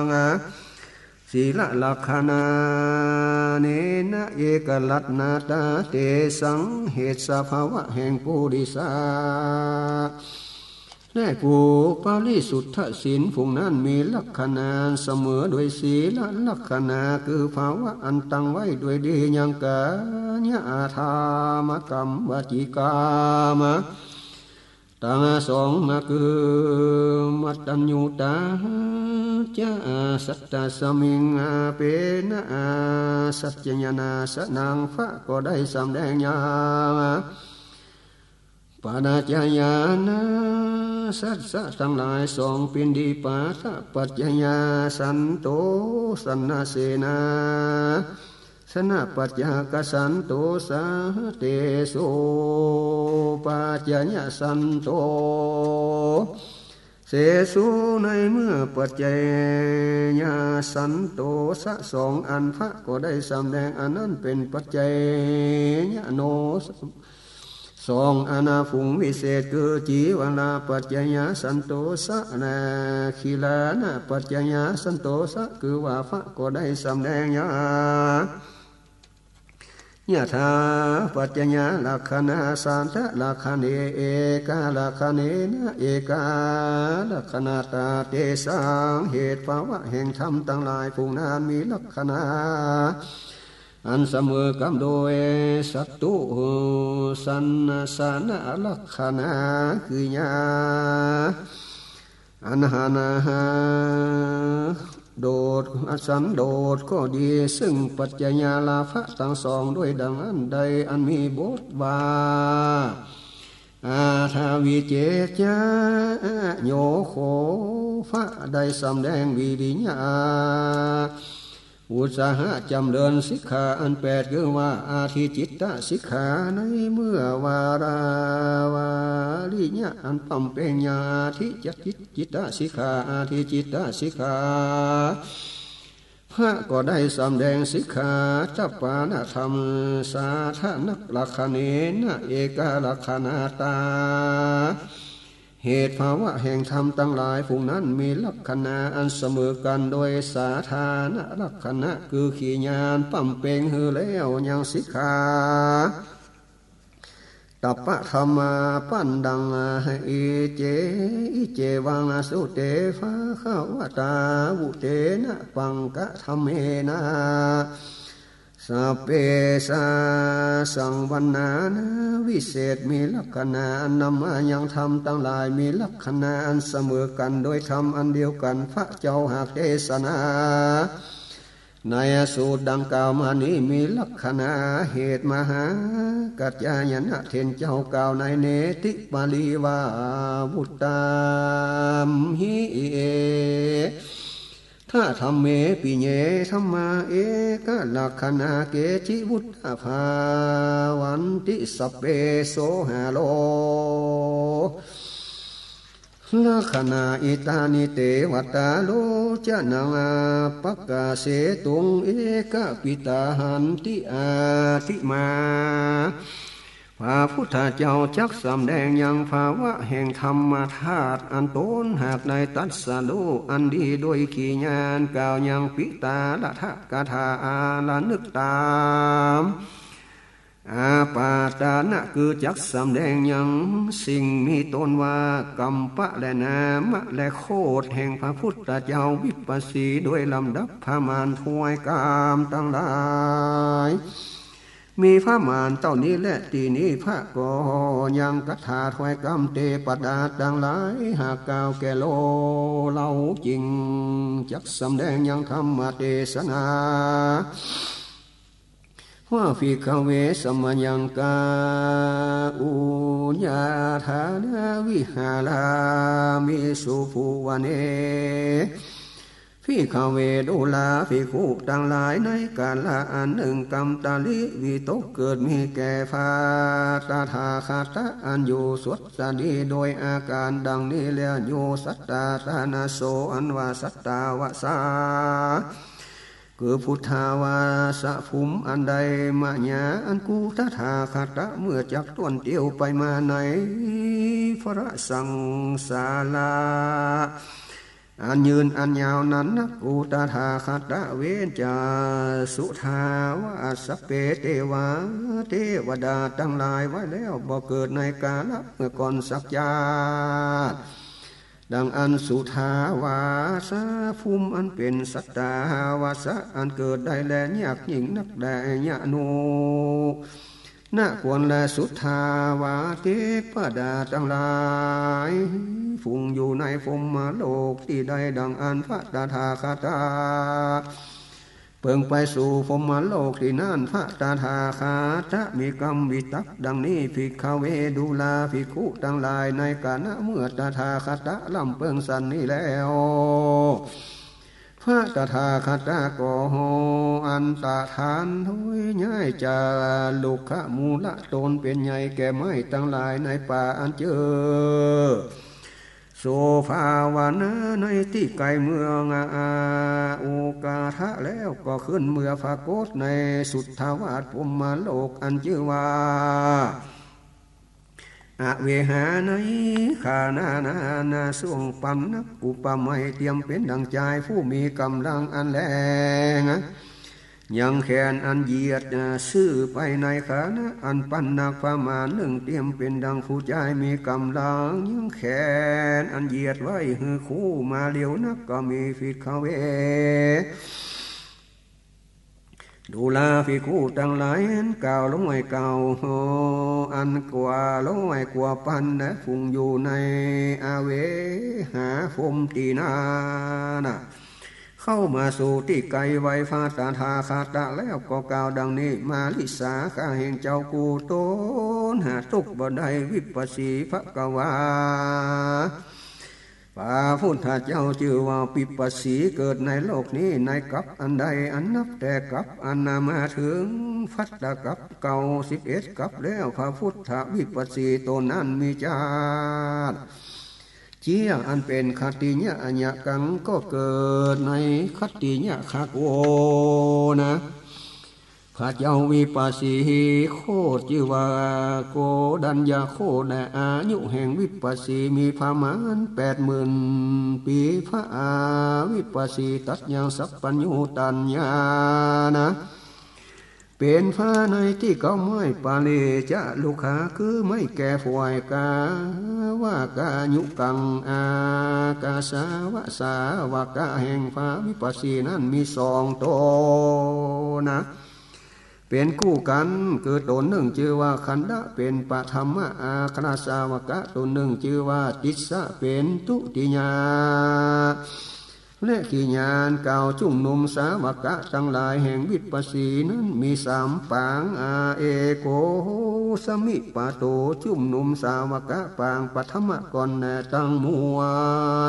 งศีลลักขณาเนนะเอกลัตนาตาเตสังเหตุสภาวะแห่งปุริสาและผู้ปาริสุทธศีลพวกนั้นมีลักษณะเสมอโดยศีลลักษณะคือภาวะอันตั้งไว้ด้วยดียังกายธรรมกรรมวจีกรรมตั้งสองมาคือมัตตัญญูตาจาสัตตสมิงเปนะสัจจญาณสนังพระก็ได้สำแดงญาปานาจายานะสัตสะทั้งหลายสองปินดีปาทะปัจจยาสันโตสันนาเสนาสนะปัจจกสันโตสาเตโสปัจจยสันโตเสสุในเมื่อปัจจยสันโตสะสองอันพระก็ได้สำแดงอันนั้นเป็นปัจจยโนสองอนาภุงวิเศษคือจีวนาปัจจยสันโตสะนาขีลานะปัจจยสันโตสะคือว่าพระก็ได้สำแดงยะถาปัจจยลักขณาสันทะลักขณเอกาลักขณนะเอกาลักขณาตาเตสังเหตุภาวะแห่งธรรมทั้งหลายผู้นั้นมีลักขณะอันเสมอกับโดยสัตตุสันสานะลักขณะคือยาอันหานาโดดสันโดดก็ดีซึ่งปัจจยาลาภะทั้งสองด้วยดังอันใดอันมีบทว่าอาทาวิเจจาโยโคพระได้สำแดงวิริยาอุตสาหะจำเดินสิกขาอัน8คือว่าอาทิจิตตสิกขาในเมื่อวาราวาลิญะอันปั๊มเปญญาทิจิตตสิกขาอาทิจิตตสิกขาพระก็ได้สำแดงสิกขาจัปปานธรรมสาธนักลักขณเนนะเอกลักขณาตา เหตุภาวะแห่งธรรมตั้งหลายฝูงนั้นมีลักษณะอันเสมอกันโดยสาธารณลักษณะคือขีญาณปั่มเป่งหือแล้วยังสิกขาตัปปะธรรมาปันดังอิเจวังสุเตภะขาวตาวุเตนะปังกะธรรมเมนะสัพเพสาสังวนานะวิเศษมีลักษณะอันนำมายังธรรมตั้งหลายมีลักษณะอันเสมอกันโดยธรรมอันเดียวกันพระเจ้าหากเทศนาในสูตรดังกล่าวมานี้มีลักษณะเหตุมหากัจจายนะเทนเจ้ากล่าวในเนติปาลีวาบุตตามหิเอถ้าธรรมเมปิเยธรรมาเอกลักษณะเกจิวุตตภาวันติสัพเพโสหาโลลักขณะอิตานิเตวัตตาโลจะนังปักกาเสตุงเอกปิตาหันติอาทิมาพระพุทธเจ้าจักสำแดงยังภาวะแห่งธรรมธาตุอันตนหากในตัสสะโลอันดีโดยขีญาณกล่าวยังปิตาละทะกถาอาละนึกตามอาปาตานะคือจักสำแดงยังสิ่งมีตนว่ากัมปะและนามะและโคดแห่งพระพุทธเจ้าวิปัสสีด้วยลำดับพระมารถวยกามตั้งหลายมีพระมารเต้านี้และตีนี้พระก็ยังคาถาถวยกรรมเตปดาต่างหลายหากกล่าวแก่โลเล่าจริงจักสำแดงยังธรรมเทศนาว่าฟิกเวสมยังกาอุญาธานาวิหารามิสุภูวันเนฟิกเวดุลาฟิคุต่างหลายในกาลอันหนึ่งกรรมตาลิวิตกเกิดมีแก่ฟาตาธาคาตะอันอยู่สวดสดีโดยอาการดังนี้แล้วโยสัตตาตานาโสอันว่าสัตตาวะสาคือพุทธาวาสะภูมิอันใดมะญาอันกูตถาคตะเมื่อจักต้นเตียวไปมาในพระสังสาราอันยืนอันยาวนั้นนักกูตถาคตะเวนจาสุทาวาสเปเทวาเทวดาทั้งหลายไว้แล้วบ่เกิดในกาลเมื่อก่อนสักญาติดังอันสุทาวาสะภูมิอันเป็นสัตตาวาสะอันเกิดได้แลยากยิ่งนักได้ยะโนน่าควรแลสุทาวาเทพดาทั้งหลายฟุ้งอยู่ในภพโลกที่ใดดังอันพระตถาคตเพิ่งไปสู่ภพโลกที่นั่นพระตถาคตมีกรรมวิตักดังนี้ภิกขเวดุลาภิกขุทั้งหลายในกาลเมื่อตถาคตลำเพิ่งสันนี้แล้วพระตถาคตก็อันตทานทุยง่ายจาลุขมูละตนเป็นใหญ่แก่ไม้ทั้งหลายในป่าอันเจอโสภาวนาในที่ไกลเมืองโอกาทะแล้วก็ขึ้นเมื่อพระโกฏในสุทธาวาสภูมิโลกอันชื่อว่าอเวหาในขานาส่วงปั๊มนักอุปมาเตรียมเป็นดังใจผู้มีกำลังอันแรงยังแขนอันเหยียดซื่อไปในขานะอันปันนักพมาหนึ่งเตรียมเป็นดังผู้ใจมีกำลังยังแขนอันเหยียดไว้หือคู่มาเลี้ยวนักก็มีฟิกเวดูลาภิกขุทั้งหลายกล่าวลงไว้เก่าอันกว่าลงไว้กว่าปันนะฟุ้งอยู่ในอาเวหาภพตีนานะเข้ามาสู่ที่ไกลไว้ฟาตาทาคาตะแล้วก็กล่าวดังนี้มาลิสาข้าแห่งเจ้ากูโตนหาทุกบ่ได้วิปัสสีภกวาพระพุทธเจ้าชื่อว่าปิปัสสีเกิดในโลกนี้ในกับอันใดอันนับแต่กับอันนามาถึงฟัตตะกับเก่า11กับแล้วพระพุทธวิปัสสีตนนั้นมีจาตเจียอันเป็นคติญะอัญญกังก็เกิดในคติญะคาโกนะ ข้าเจ้าวิปัสสีโคตรชื่อว่าโกดัญญาโคตรอายุแห่งวิปัสสีมีประมาณ80,000 ปีพระอาวิปัสสีตัดยังสัพพัญญูตัญญานะเป็นพระในที่เขาไม่ปาเลจะลูกขาคือไม่แก่ฝ่ายกาว่ากายุกังอากาสาวะสาวกะแห่งพระวิปัสสีนั้นมี2 ตนนะเป็นคู่กันคือตนหนึ่งชื่อว่าขันธะเป็นปฐมอาคณสาวกะตนหนึ่งชื่อว่าติสสะเป็นทุติยาและขีญาณเก่าจุ่มนุมสาวกะทั้งหลายแห่งวิปัสสีนั้นมี3 ปางอาเอโกสมิปะโตจุ่มนุมสาวกะปางปฐมก่อนแน่ตั้งมัว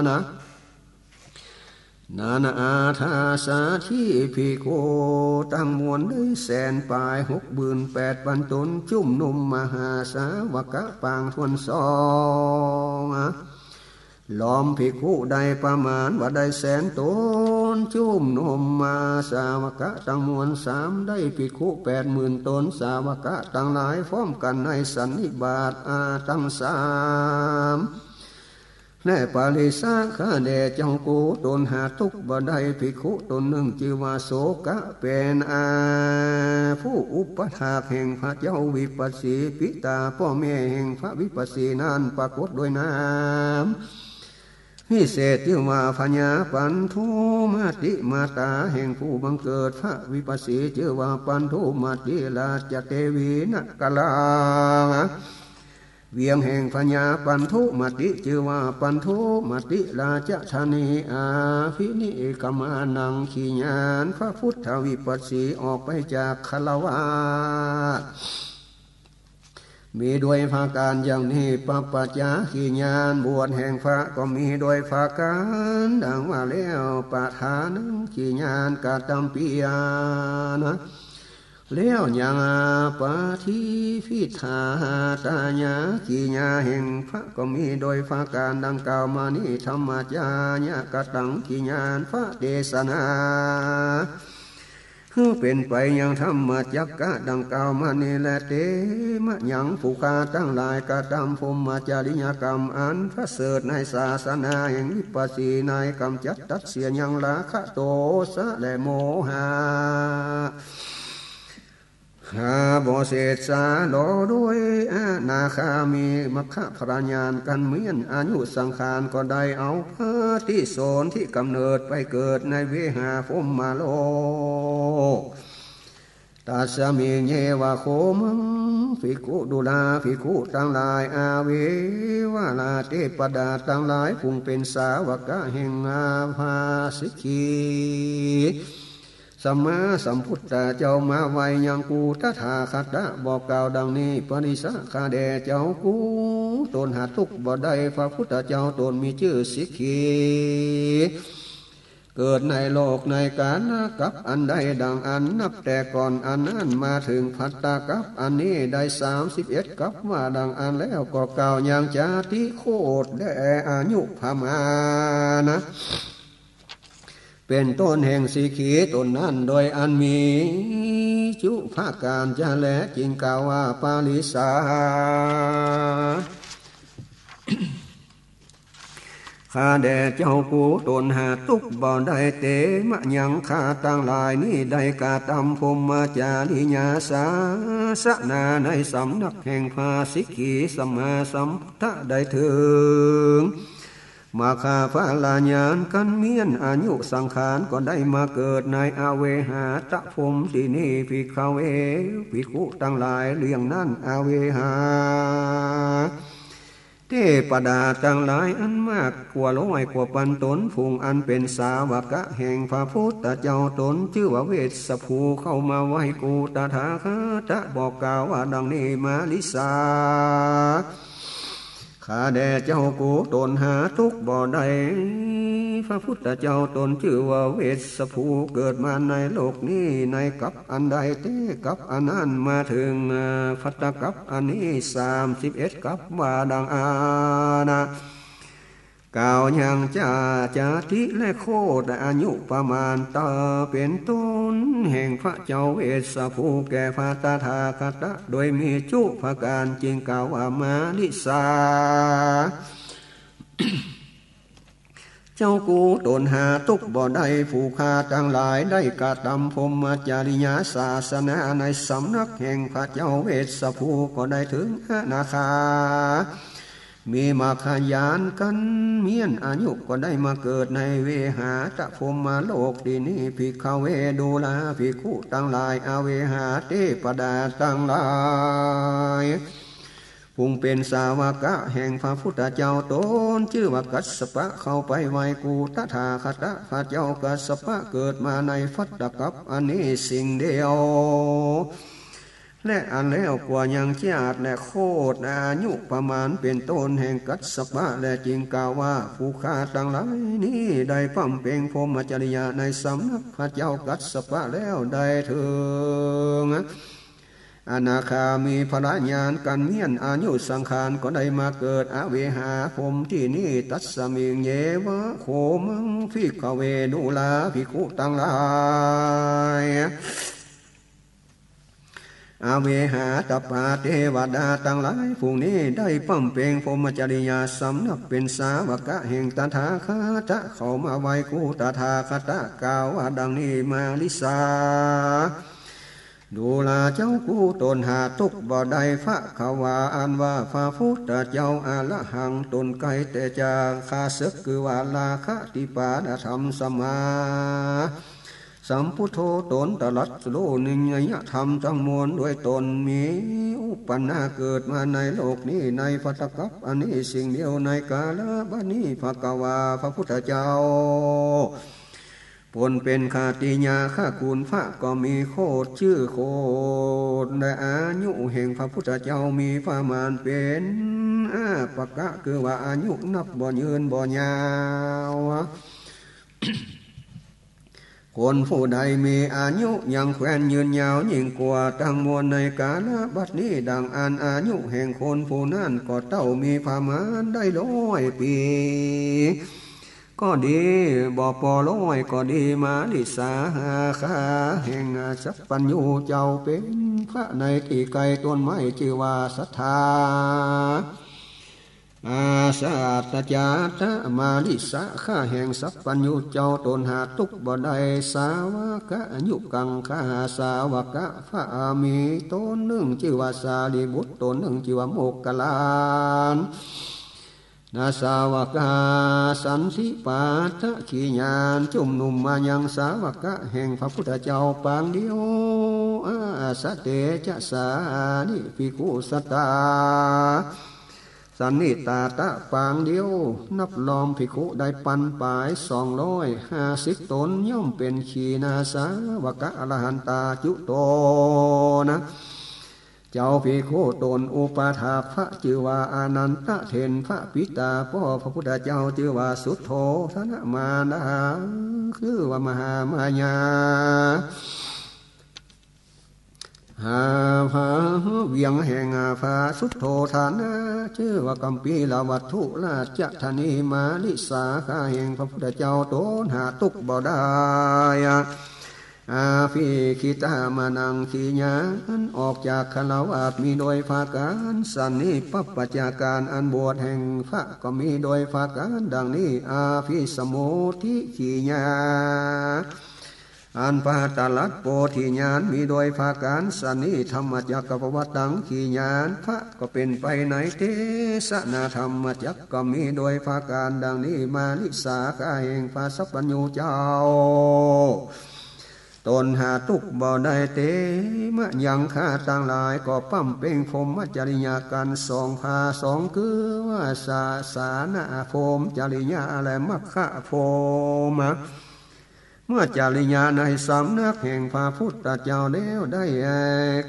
นะนานาอาทาสาที่ภิกขุตั้งมวลได้100,000 ปลาย68,000 ตนจุ่มนุมมหาสาวกะปางทวน2ล้อมภิกขุได้ประมาณว่าได้100,000 ตนจุ่มนุมมาสาวกะตั้งมวล3ได้ภิกขุ80,000 ตนสาวกะตั้งหลายพร้อมกันในสันนิบาตตั้ง3แน่ปาลิสาข้าแด่จังกูตนหาทุกบ่ได้ภิกขุตนหนึ่งชื่อว่าโสกะเป็นผู้อุปถากแห่งพระเจ้าวิปัสสีปิตาพ่อแม่แห่งพระวิปัสสีนั้นปรากฏโดยนามพิเศษชื่อว่าพญาปันธุมาติมาตาแห่งผู้บังเกิดพระวิปัสสีชื่อว่าปันธุมาติราชเทวีนักกลาเวียงแห่งพญาปันธุมติชื่อว่าปันธุมติราชธานีอาภินิกมานังขีญาณพระพุทธวิปัสสีออกไปจากคฤหัสถ์มีด้วยภาการอย่างนี้ปัจจาขีญาณบวชแห่งพระก็มีด้วยภาการดังว่าแล้วปะทานังขีญาณกาตัมปิยานะแล้วยังปาทิพิธาตาญาขีญาแห่งพระก็มีโดยภาการดังกล่าวมานี้ธรรมจายะกตังขีญาณพระเทศนาคือเป็นไปอย่างธรรมจักกะดังกล่าวมานี้แลเตมะยังผู้ฆ่าทั้งหลายกะทำพรหมจริยกรรมอันพระเสริฐในศาสนาแห่งวิปัสสีในกำจัดตัดเสียยังราคะโทสะและโมหะข้าบ่เศษสาโลด้วยนาคามีมัคคะพรญาณกันเหมือนอายุสังขารก็ได้เอาพระที่โสนที่กำเนิดไปเกิดในเวหาพรหมโลกตัสมิเยวะโคมังภิกขุดุลาภิกขุทั้งหลายอาเววาลาเทปดาทั้งหลายพุงเป็นสาวกะแห่งอาภาสิกีสัมมาสัมพุทธเจ้ามาไวยังกูตถาคตบอกกล่าวดังนี้ปริสะข้าแด่เจ้ากูตนหาทุกบ่ได้พระพุทธเจ้าตนมีชื่อสิกขีเกิดในโลกในกาลกับอันใดดังอันนับแต่ก่อนอันนั้นมาถึงพัตตากับอันนี้ได้31กับว่าดังอันแล้วก็กล่าวอย่างจาติโคตรแด่อายุพมานะเป็นต้นแห่งสีขีตนนั้นโดยอันมีจุภาการจะแลจริงกล่าวว่าปาลิสาข้าแด่เจ้ากูตนหาทุกบ่ได้เตมะยังข้าตั้งหลายนี้ได้กาตำพรหมจาริยาสาสนาในสำนักแห่งภาสิกขีสัมมาสัมพุทธได้ถึงมาคาพระลาญาณกันเมียนอายุสังขารก็ได้มาเกิดในอาเวหาตะพรมที่นี่ภิกขเวภิกขุตั้งหลายเลี้ยงนั่นอาเวหาเทปดาตั้งหลายอันมากกว่า100 กว่าพันตนพุงอันเป็นสาวกะแห่งพระพุทธเจ้าตนชื่อว่าเวสสภูเข้ามาไหว้กูตถาคตบอกกล่าวว่าดังนี้มาลิสาข้าแด่เจ้ากูตนหาทุกบ่ได้พระพุทธเจ้าตนชื่อว่าเวสสภูเกิดมาในโลกนี้ในกับอันใดเตกับอันนั้นมาถึงพัตตกับอันนี้31กับว่าดังอานะ กล่าวอย่างจาทิและโคดอายุประมาณตาเป็นต้นแห่งพระเจ้าเวสสภูแก่พระตถาคตโดยมีจุภการจึงกล่าวว่ามาลิสา เจ้ากูตนหาตุกบ่ได้ผู้ฆ่าทั้งหลายได้กระทำพรหมจริยศาสนาในสำนักแห่งพระเจ้าเวสสภูก็ได้ถึงอนาคามีมาขยานกันเมียนอายุก็ได้มาเกิดในเวหาตะพรหมโลกที่นี้ภิกขเวดูลาภิกขุตั้งหลายอเวหาเทปดาตั้งหลายพุงเป็นสาวกะแห่งพระพุทธเจ้าตนชื่อว่ากัสสปะเข้าไปไหวกูตถาคตพระเจ้ากัสสปะเกิดมาในฟัตตกับอันนี้สิ่งเดียวและอันแล้วกว่ายังชาติและโคตรอายุประมาณเป็นต้นแห่งกัสสปะและจึงกล่าวว่าผู้ฆ่าทั้งหลายนี้ได้พัมเพลงพรหมจริยาในสำนักพระเจ้ากัสสปะแล้วได้ถึงอนาคามีพระญาณกันเมียนอายุสังขารก็ได้มาเกิดอเวหาพรหมที่นี่ตัสมิงเยวะโคมังภิกขเวดูลาภิกขุตั้งหลายอเวหาตปาเทวดาตั้งหลายผู้นี้ได้ปั้มเพลงพรหมจริยาสำนักเป็นสาวกะแห่งตถาคตเข้ามาไหวกูตถาคตกล่าวว่าดังนี้มาลิสาดูลาเจ้ากูตนหาทุกบ่ได้พระขวาอันว่าพระพุทธเจ้าอาละหังตนไกลแต่จางคาศึกคือว่าลาคะติปาดธรรมสมาสัมพุทโธตนตรัสโลนิยธรรมทั้งมวลด้วยตนมีอุปนาเกิดมาในโลกนี้ในภัตตกัปอันนี้สิ่งเดียวในกาลบัดนี้ภควาพระพุทธเจ้าผลเป็นคาติญาข้ากุลพระก็มีโคดชื่อโคดและอายุแห่งพระพุทธเจ้ามีประมาณเป็นปะกะคือว่าอายุนับบ่ยืนบ่ยาวคนผู้ใดมีอายุยังแควนยืนยาวยิ่งกว่าทั้งมวลในกาลบัดนี้ดังอันอายุแห่งคนผู้นั้นก็เต้ามีประมาณได้100 ปีก็ดีบ่ปอร้อยก็ดีมาลิสาหาคาแห่งสัพพัญญูเจ้าเป็นพระในที่ไกลต้นไม้ชื่อว่าสัทธาอาสาตจาตะมาลิสาข้าแห่งสัพพัญญูเจ้าตนหาทุกบ่ได้สาวกะยุกังข้าสาวกะพระมีตนหนึ่งชื่อว่าสารีบุตรตนหนึ่งชื่อว่าโมกขลานนาสาวกาสันติปาทะขีญาณจุ่มนุ่มมายังสาวกะแห่งพระพุทธเจ้าปางเดียวสเตจะสานิภิกขุสตาสันนิตาตะปางเดียวนับล้อมภิกขุได้ปันปลาย250 ตนย่อมเป็นขีณาสาวกะอรหันตาจุโตนะเจ้าภิกขุตนอุปถากพระชื่อว่าอานันตเถรพระปิตาพ่อพระพุทธเจ้าชื่อว่าสุทโธธนมานะคือว่ามหามายาหาภาเวียงแห่งภาสุทโธธานะชื่อว่ากัมปีลาวัตถุราชธานีมาลิสาข้าแห่งพระพุทธเจ้าตนหาทุกบ่ได้อาภิคิตามานังขีญาณออกจากคฤหัสถ์มีโดยภาการสันนิปัปปัจจาการอันบวชแห่งพระก็มีโดยภาการดังนี้อาภิสมุทิขีญาณอันปาตลัดโพธิญาณมีโดยภาการสันนิธรรมจักรปวัตตังขีญาณพระก็เป็นไปในเทศนาธรรมจักก็มีโดยภาการดังนี้มาลิสาข้าแห่งพระสัพพัญญูเจ้าตนหาทุกบ่ได้เตมะยังข้าต่างหลายก็ปั้มเป่งพรหมจริยากัน2 ภา 2คือว่าสานาพรหมจริยาและมัคคะพรหมเมื่อจริยาในสำนักแห่งพระพุทธเจ้าแล้วได้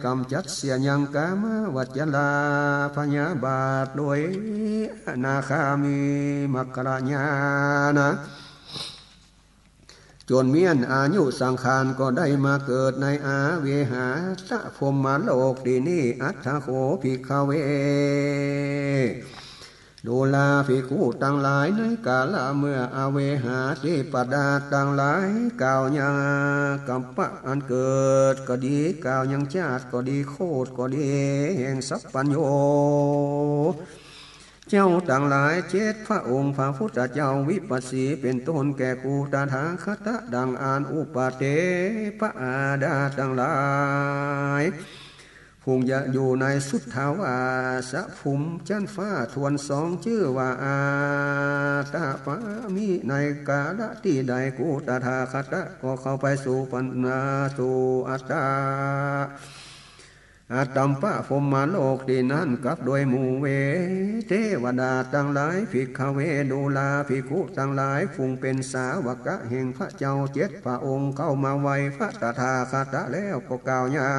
กำจัดเสียยังกามวัจลาพยาบาทโดยอนาคามีมัคคะญาณจนเมียนอายุสังขารก็ได้มาเกิดในอาเวหาตะพรหมโลกที่นี้อัฏฐโขภิกขเว ดูลาภิกขุตั้งหลายในกาลเมื่ออเวหาเทปดาตั้งหลายกล่าวยังกัมปะอันเกิดก็ดีกล่าวยังชาติก็ดีโคตรก็ดีแห่งสัพพัญโยเจ้าต่างหลายเจ็ดพระองค์พระพุทธเจ้าวิปัสสีเป็นต้นแก่กูตถาคตดังอ่านอุปาเตปะอาดาต่างหลายภูมิจะอยู่ในสุทธาวาสภูมิจันฟ้าทวนสองชื่อว่าอาตาปามิในกาลที่ใดกูตถาคตก็เข้าไปสู่ปัญญาสู่อัตตาอาตัมปะพรหมโลกที่นั้นกับโดยหมู่เวเทวดาตั้งหลายภิกขเวดูลาภิกขุตั้งหลายฟุงเป็นสาวกแห่งพระเจ้าเจ็ดพระองค์เข้ามาไว้พระตถาคตแล้วก็กล่าวอย่า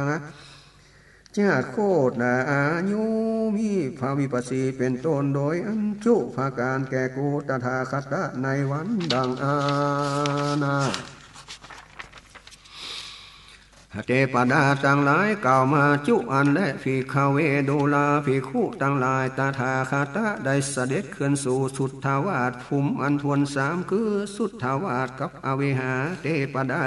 งชาติโคตรอายุมีพระวิปัสสีเป็นต้นโดยอันจุภาการแก่กูตถาคตในวันดังอาณาเทปดาตั้งหลายกล่าวมาจุอันและภิกขเวดูลาภิกขุตั้งหลายตถาคตได้เสด็จขึ้นสู่สุทธาวาสภูมิอันทวนสามคือสุทธาวาสกับอเวหาเทปดา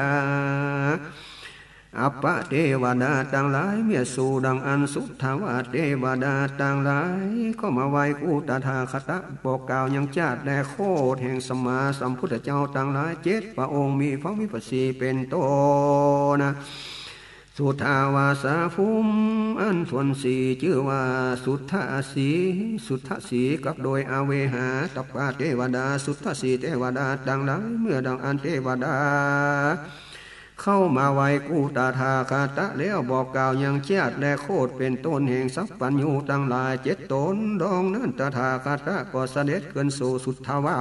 อัปปะเทวดาต่างหลายเมื่อสู่ดังอันสุทธาวาสเทวดาต่างหลายก็มาไหว้กูตถาคตบอกกล่าวยังชาติและโคตรแห่งสมมาสัมพุทธเจ้าต่างหลายเจ็ดพระองค์มีพระวิปัสสีเป็นต้นสุทธาวาสภูมิอันส่วนสี่ชื่อว่าสุทธสีสุทธสีกับโดยอเวหาตัปปะเทวดาสุทธสีเทวดาต่างหลายเมื่อดังอันเทวดาเข้ามาไว้กูตถาคตแล้วบอกกล่าวยังชาติและโคตรเป็นต้นแห่งสัพพัญญูตั้งหลายเจ็ดตนดองนั้นตถาคตก็เสด็จขึ้นสู่สุทธาวา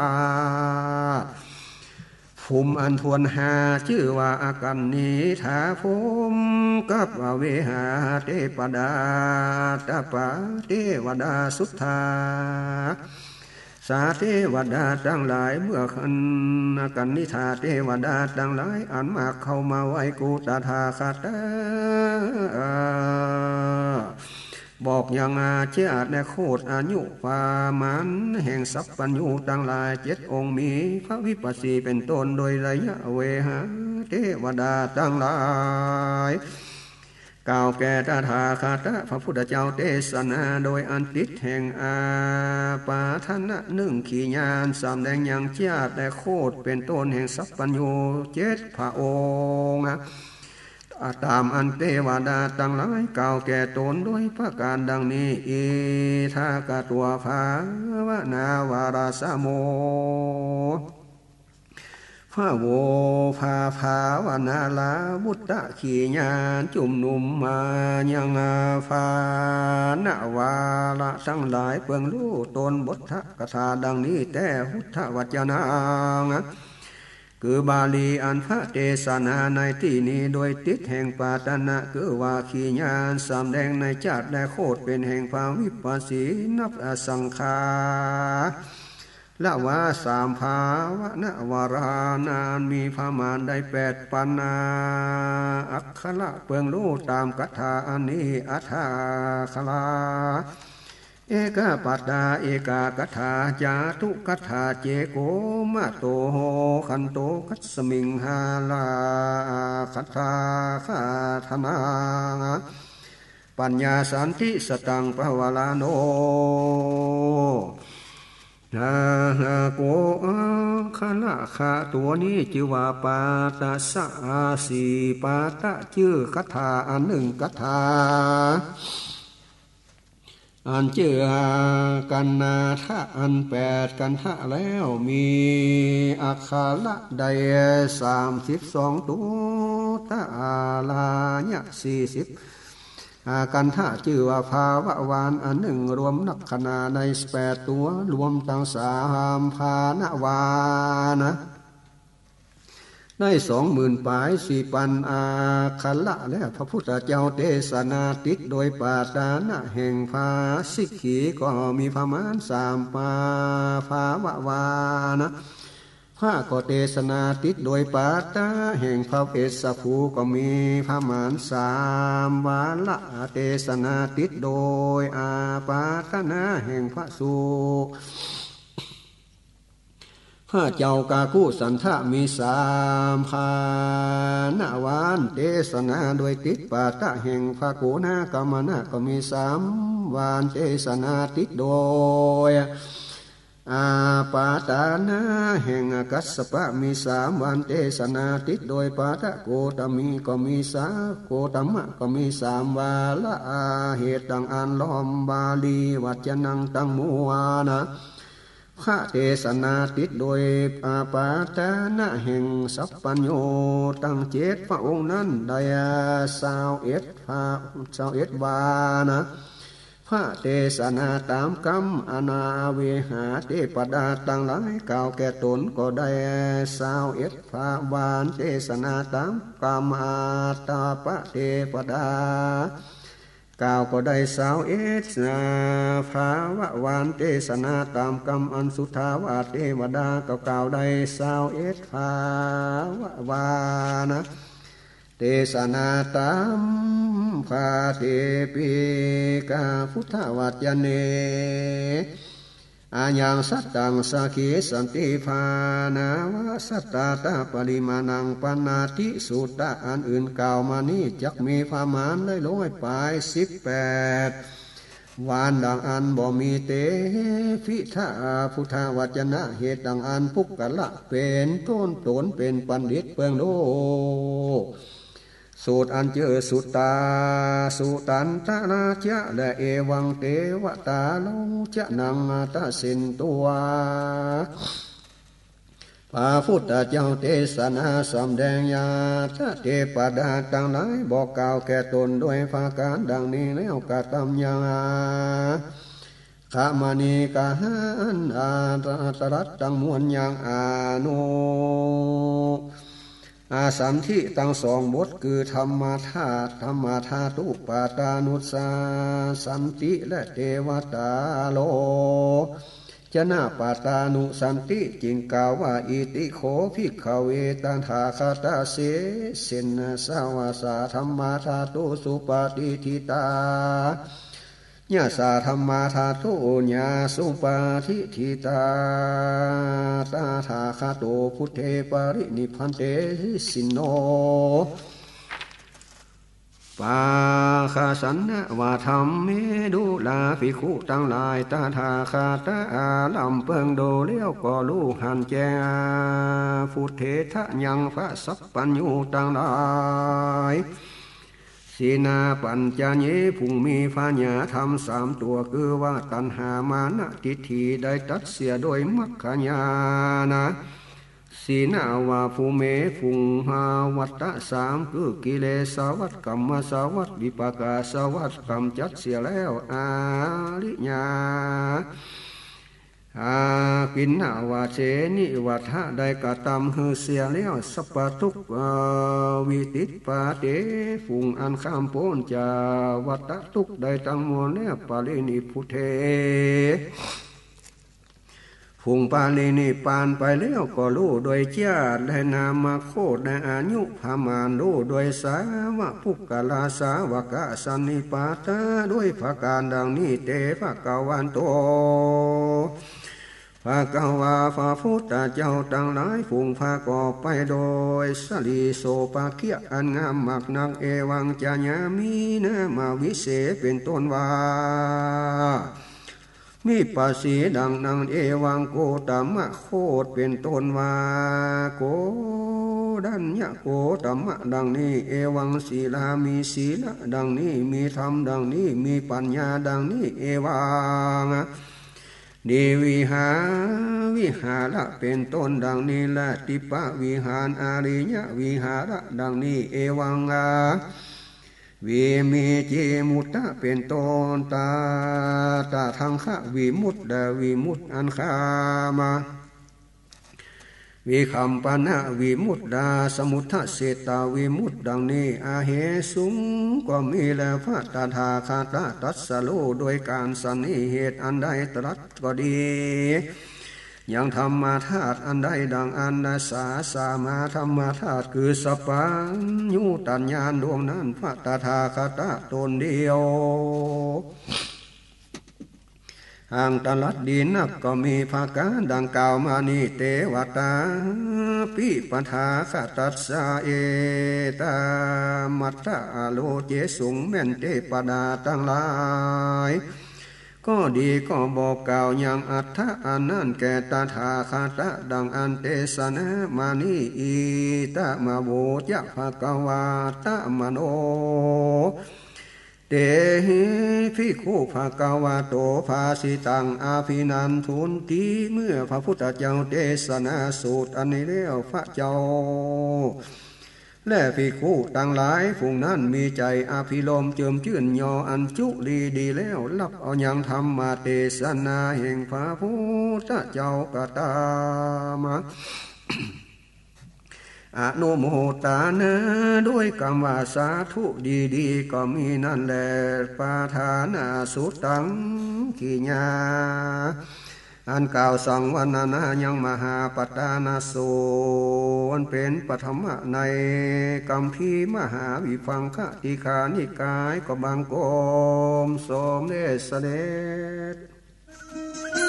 สภูมิอันทวนหาชื่อว่าอากันนิธาภูมิกับอเวหาเทปดาตปะเทวดาสุทธาสาเทวดาทั้งหลายเมื่อขันกันนิธาเทวดาทั้งหลายอันมากเข้ามาไหว้กูตถาคตบอกยังอาเชอาและโคตรอายุปามันแห่งสัพพัญญูทั้งหลายเจ็ดองค์มีพระวิปัสสีเป็นต้นโดยระยะเวหาเทวดาทั้งหลายกล่าวแก่ตถาคตพระพุทธเจ้าเทศนาโดยอันติดแห่งอาปาทนะหนึ่งขีญาณสำแดงยังชาติและโคตรเป็นต้นแห่งสัพพัญญูเจ็ดพระองค์ตามอันเทวดาตั้งหลายกล่าวแก่ตนด้วยประการดังนี้อิทากตัวภาวนาวาราสโมพระโวภาภาวนาลาบุตตะขีญาณจุมนุมมายังฟานาวาละทั้งหลายเพื่องรู้ตนบทกถาดังนี้แต่พุทธวจนะคือบาลีอันพระเทศนาในที่นี้โดยติดแห่งปาตนะคือว่าขีญาณสำแดงในชาติและโคตรเป็นแห่งความวิปัสสีนับอสังขาละว่าสามภาวนะวารานานมีพามานได้แปดปันนาอัคขละเปลืองรู้ตามกัทธาอันนี้อัฏฐาคลาเอกปัตตาเอกากัทธาจาตุกัทธาเจโกมะโตโหขันโตกัสมิงหาลาคัทธาคาธนาปัญญาสันติสตังปะวะลาโนโกขละขาตัวนี้ชื่อว่าปาตะสะสีปาตะชื่อคัทธาอันหนึ่งคัทธาอันชื่อกันนาทะอันแปดกันทะแล้วมีอักขระใด32ตัวตาลาเนี่ย40กันทะชื่อว่าภาวะวานอันหนึ่งรวมนักขณาใน8ตัวรวมทั้ง3ภานวานะได้20,000 ปลาย4 ปันอาคัลละและพระพุทธเจ้าเทศนาติดโดยปาตานะแห่งภาสิกขีก็มีประมาณ3 ภาวะวานะภ พระก็เทศนาติดโดยปาตาแห่งพระเอสภูก็มีพระมาน3 วาระเทศนาติดโดยอาปาตนาแห่งพระสุพระเจ้ากากุสันทะมี3 พานาวานเทศนาโดยติดปาตะแห่งพระโกนากามนะก็มี3 วานเทศนาติดโดยอาปาตานาแห่งกัสสปะมี3 วันเทศนาติดโดยปาตะโกตมีก็มีโกตมะก็มี3 วาละเหตุดังอันล้อมบาลีวัจนังตังมัวนะพระเทศนาติดโดยอาปาตานะแห่งสัพปัญโยตั้ง7 พระองค์นั้นได้21 วานะพระเทศนาตามกรรมอนาเวหาเทปดาตั้งหลายกล่าวแก่ตนก็ได้21 พระวานเทศนาตามกรรมอาตาปะเทปดากล่าวก็ได้21 พระวานเทศนาตามกรรมอันสุทธาวาเทวดาก็กล่าวได้21 พระวานะเทศนาตามพาเทปิกาพุทธวัจเนอายังสัตตังสักขีสันติภานาวะสัตตาตาปริมาณังปนาติสุตตะอันอื่นกล่าวมานี้จักมีประมาณ100 ปลาย18 วานดังอันบ่มีเตฟิทาพุทธวจนะเหตุดังอันพุกกะละเป็นต้นตนเป็นปัณฑิตเปิงโลกสูตรอันเจอสุตตาสุตันตนาจะและเอวังเทวตาโลจะนังตาสินตัวพระพุทธเจ้าเทศนาสำแดงญาเทปดาตั้งหลายบอกกล่าวแก่ตนด้วยภาการดังนี้แล้วกตำยังขามณีกาหันอาตรัตตังมวลยังอานุอาสัมทิตั้ง2 บทคือธรรมธาตุปาตานุสาสันติและเทวตาโลจนะปาตานุสันติจึงกล่าวว่าอิติโขภิกขเวตันทาคาตาเสสินสาวาสาธรรมธาตุสุปฏิทิตาญาสาธรรมาธาตุญาสุปาทิทิตาตาธาคาโตพุทเทปรินิพพันเตสินโนปาคาสันนะวาธรรมเมดุลาภิกขุตั้งหลายตาธาคาตาลำเปิงโดเลี้ยวก็ลูกหันแจพุทเททะยังพระสัพปัญญูตั้งหลายสีนาปัญจเยภูมิพาญาธรรม3 ตัวคือว่าตัณหามานะทิฏฐิได้ตัดเสียโดยมรรคญาณสีนาวาภูเมภูหาวัตตะ3คือกิเลสวัฏกรรมสวัฏวิปากาสวัฏกรรมจัดเสียแล้วอาริญาปินนาวาเชนิวัฏะได้กระทำหือเสียแล้วสัพพทุกวิติปาเตฟุงอันข้ามพ้นจาวัฏทุกได้ตั้งมวลแล้วปาลินิพุทเทฟุงปาลินิปานไปแล้วก็รู้โดยเจ้าได้นามาโคดในอายุพามานรู้โดยสาวะภุกกลาสาวกะสันนิปาตาด้วยภาการดังนี้เตภะกวันโตพระกวาพระพุทธเจ้าตั้งหลายฝูงพาก่อไปโดยสลีโสปาเกียอันงามมักนักเอวังจญามีนะมาวิเศษเป็นต้นว่ามีภาษีดังนังเอวังโกตมะโคตเป็นต้นว่าโกดัญญะโกตมะดังนี้เอวังศีลามีศีลดังนี้มีธรรมดังนี้มีปัญญาดังนี้เอวังเดวิหาวิหาระเป็นต้นดังนี้ละติปะวิหารอาริยะวิหาระดังนี้เอวังเวเมเจมุตตะเป็นต้นตาทังคะวิมุตตะวิมุตตอันคามาวิคัมปนะวิมุตตาสมุทธเสตาวิมุตดังนี้อาเหสุงก็มีแล้วพระตถาคตตัสสโลโดยการสันนิเหตุอันใดตรัสก็ดี ยังธรรมธาตุอันใดดังอันนาสามาธรรมธาตุคือสปัญญูตัญญาณดวงนั้นพระตถาคตตนเดียวห่างตลัดดีนักก็มีภาการดังกล่าวมานี้เตวตาปิปทาคตัสสะเอตามัตตาโลเจสุงแม่นเทปดาทั้งหลายก็ดีก็บอกกล่าวอย่างอัฏฐะอันนั้นแก่ตถาคตดังอันเทศนามานีอีตะมาโวจะภะคะวาตะมโนเตหิภิกขุภะคะวะโตภาสิตังอาภินันทุนติเมื่อพระพุทธเจ้าเทศนาสูตรอันนี้แล้วพระเจ้าและภิกขุต่างหลายฝูงนั้นมีใจอภิโลมเจิมชื่นยออันจุลีดีแล้วรับเอายังธรรมมาเทศนาแห่งพระพุทธเจ้ากตามะ อนุโมทนาด้วยคำว่าสาธุดีๆก็มีนั่นแหละปาทานาสุตังกิญาอันกล่าวสังวรณนายังมหาปัตตานาสูนเป็นปฐมะในกัมพีมหาวิฟังคติคานิกายก็บางกรมสมเด็จเสด็จ